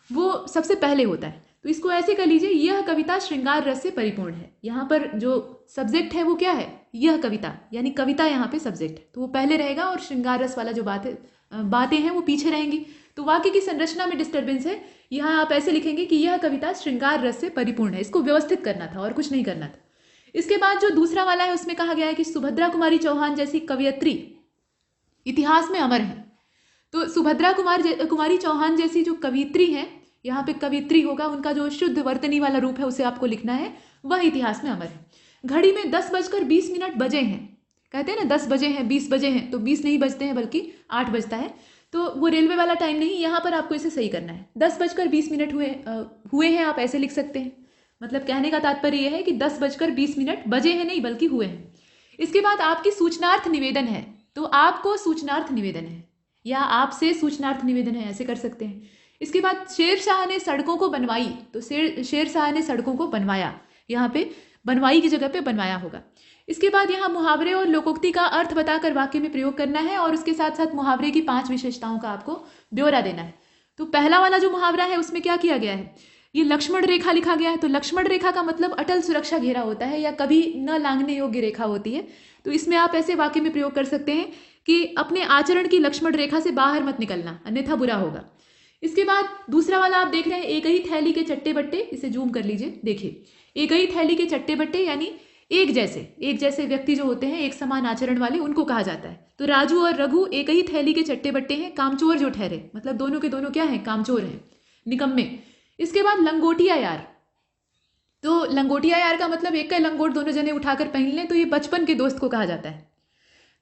वो सबसे पहले होता है। तो इसको ऐसे कर लीजिए, यह कविता श्रृंगार रस से परिपूर्ण है। यहाँ पर जो सब्जेक्ट है वो क्या है, यह कविता, यानी कविता यहाँ पे सब्जेक्ट है, तो वो पहले रहेगा और श्रृंगार रस वाला जो बातें हैं वो पीछे रहेंगी। तो वाक्य की संरचना में डिस्टर्बेंस है। यहाँ आप ऐसे लिखेंगे कि यह कविता श्रृंगार रस से परिपूर्ण है। इसको व्यवस्थित करना था और कुछ नहीं करना था। इसके बाद जो दूसरा वाला है उसमें कहा गया है कि सुभद्रा कुमारी चौहान जैसी कवयित्री इतिहास में अमर है। तो सुभद्रा कुमारी चौहान जैसी जो कवयित्री हैं, यहाँ पे कवयित्री होगा, उनका जो शुद्ध वर्तनी वाला रूप है उसे आपको लिखना है, वह इतिहास में अमर है। घड़ी में 10:20 बजे हैं, कहते हैं ना 10 बजे हैं, 20 बजे हैं, तो 20 नहीं बजते हैं बल्कि 8 बजता है, तो वो रेलवे वाला टाइम नहीं। यहाँ पर आपको इसे सही करना है। 10:20 हुए हैं, आप ऐसे लिख सकते हैं। मतलब कहने का तात्पर्य यह है कि 10:20 बजे हैं नहीं बल्कि हुए हैं। इसके बाद आपकी सूचनार्थ निवेदन है, तो आपको सूचनार्थ निवेदन है या आपसे सूचनार्थ निवेदन है, ऐसे कर सकते हैं। इसके बाद शेरशाह ने सड़कों को बनवाई, तो शेरशाह ने सड़कों को बनवाया, यहाँ पे बनवाई की जगह पे बनवाया होगा। इसके बाद यहाँ मुहावरे और लोकोक्ति का अर्थ बताकर वाक्य में प्रयोग करना है और उसके साथ साथ मुहावरे की 5 विशेषताओं का आपको ब्यौरा देना है। तो पहला वाला जो मुहावरा है उसमें क्या किया गया है, ये लक्ष्मण रेखा लिखा गया है। तो लक्ष्मण रेखा का मतलब अटल सुरक्षा घेरा होता है या कभी न लांघने योग्य रेखा होती है। तो इसमें आप ऐसे वाक्य में प्रयोग कर सकते हैं कि अपने आचरण की लक्ष्मण रेखा से बाहर मत निकलना, अन्यथा बुरा होगा। इसके बाद दूसरा वाला आप देख रहे हैं, एक ही थैली के चट्टे बट्टे, इसे जूम कर लीजिए, देखिए एक ही थैली के चट्टे बट्टे यानी एक जैसे व्यक्ति जो होते हैं, एक समान आचरण वाले, उनको कहा जाता है। तो राजू और रघु एक ही थैली के चट्टे बट्टे हैं, कामचोर जो ठहरे, मतलब दोनों के दोनों क्या हैं, कामचोर हैं, निकम्मे। इसके बाद लंगोटिया यार, तो लंगोटिया यार का मतलब एक का लंगोट दोनों जने उठाकर पहन लें, तो ये बचपन के दोस्त को कहा जाता है।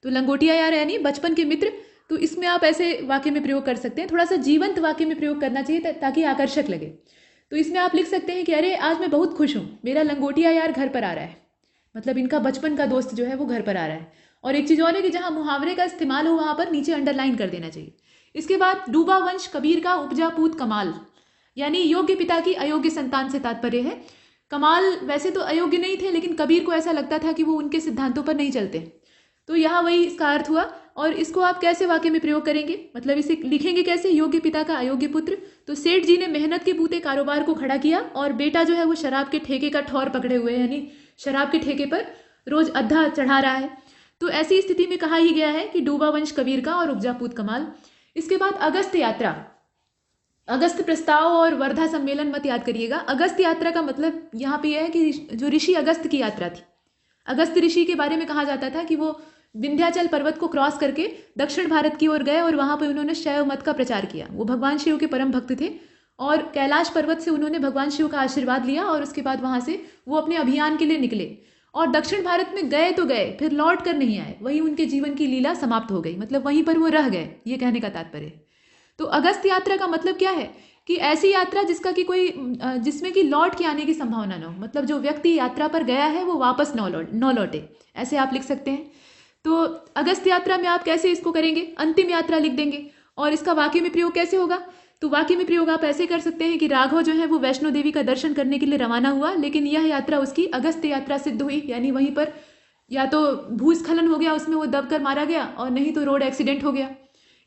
तो लंगोटिया यार यानी बचपन के मित्र। तो इसमें आप ऐसे वाक्य में प्रयोग कर सकते हैं, थोड़ा सा जीवंत वाक्य में प्रयोग करना चाहिए ताकि आकर्षक लगे। तो इसमें आप लिख सकते हैं कि अरे आज मैं बहुत खुश हूँ, मेरा लंगोटिया यार घर पर आ रहा है, मतलब इनका बचपन का दोस्त जो है वो घर पर आ रहा है। और एक चीज़ और है कि जहाँ मुहावरे का इस्तेमाल हो वहाँ पर नीचे अंडरलाइन कर देना चाहिए। इसके बाद डूबा वंश कबीर का उपजा पूत कमाल, यानी योग्य पिता की अयोग्य संतान से तात्पर्य है। कमाल वैसे तो अयोग्य नहीं थे, लेकिन कबीर को ऐसा लगता था कि वो उनके सिद्धांतों पर नहीं चलते, तो यहाँ वही इसका अर्थ हुआ। और इसको आप कैसे वाक्य में प्रयोग करेंगे, मतलब इसे लिखेंगे कैसे, योग्य पिता का अयोग्य पुत्र। तो सेठ जी ने मेहनत के बूते कारोबार को खड़ा किया और बेटा जो है वो शराब के ठेके का ठौर पकड़े हुए है, यानी शराब के ठेके पर रोज अद्धा चढ़ा रहा है। तो ऐसी स्थिति में कहा ही गया है कि डूबा वंश कबीर का और उपजा पूत कमाल। इसके बाद अगस्त यात्रा, अगस्त प्रस्ताव और वर्धा सम्मेलन मत याद करिएगा। अगस्त यात्रा का मतलब यहाँ पे यह है कि जो ऋषि अगस्त की यात्रा थी, अगस्त ऋषि के बारे में कहा जाता था कि वो विंध्याचल पर्वत को क्रॉस करके दक्षिण भारत की ओर गए और वहां पर उन्होंने शैव मत का प्रचार किया। वो भगवान शिव के परम भक्त थे और कैलाश पर्वत से उन्होंने भगवान शिव का आशीर्वाद लिया और उसके बाद वहां से वो अपने अभियान के लिए निकले और दक्षिण भारत में गए तो गए, फिर लौट कर नहीं आए, वहीं उनके जीवन की लीला समाप्त हो गई, मतलब वहीं पर वो रह गए, ये कहने का तात्पर्य। तो अगस्त यात्रा का मतलब क्या है कि ऐसी यात्रा जिसमें कि लौट के आने की संभावना न हो, मतलब जो व्यक्ति यात्रा पर गया है वो वापस न लौटे, ऐसे आप लिख सकते हैं। तो अगस्त यात्रा में आप कैसे इसको करेंगे, अंतिम यात्रा लिख देंगे। और इसका वाक्य में प्रयोग कैसे होगा, तो वाक्य में प्रयोग आप ऐसे कर सकते हैं कि राघव जो है वो वैष्णो देवी का दर्शन करने के लिए रवाना हुआ, लेकिन यह यात्रा उसकी अगस्त यात्रा सिद्ध हुई, यानी वहीं पर या तो भूस्खलन हो गया, उसमें वो दबकर मारा गया, और नहीं तो रोड एक्सीडेंट हो गया,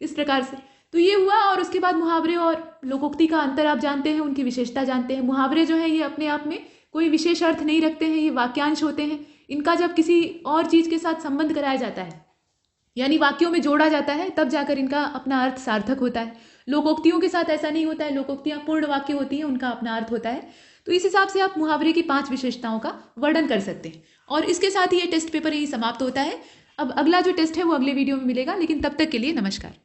इस प्रकार से। तो ये हुआ। और उसके बाद मुहावरे और लोकोक्ति का अंतर आप जानते हैं, उनकी विशेषता जानते हैं। मुहावरे जो है ये अपने आप में कोई विशेष अर्थ नहीं रखते हैं, ये वाक्यांश होते हैं। इनका जब किसी और चीज के साथ संबंध कराया जाता है, यानी वाक्यों में जोड़ा जाता है, तब जाकर इनका अपना अर्थ सार्थक होता है। लोकोक्तियों के साथ ऐसा नहीं होता है, लोकोक्तियां पूर्ण वाक्य होती हैं, उनका अपना अर्थ होता है। तो इस हिसाब से आप मुहावरे की 5 विशेषताओं का वर्णन कर सकते हैं। और इसके साथ ही ये टेस्ट पेपर यही समाप्त होता है। अब अगला जो टेस्ट है वो अगले वीडियो में मिलेगा, लेकिन तब तक के लिए नमस्कार।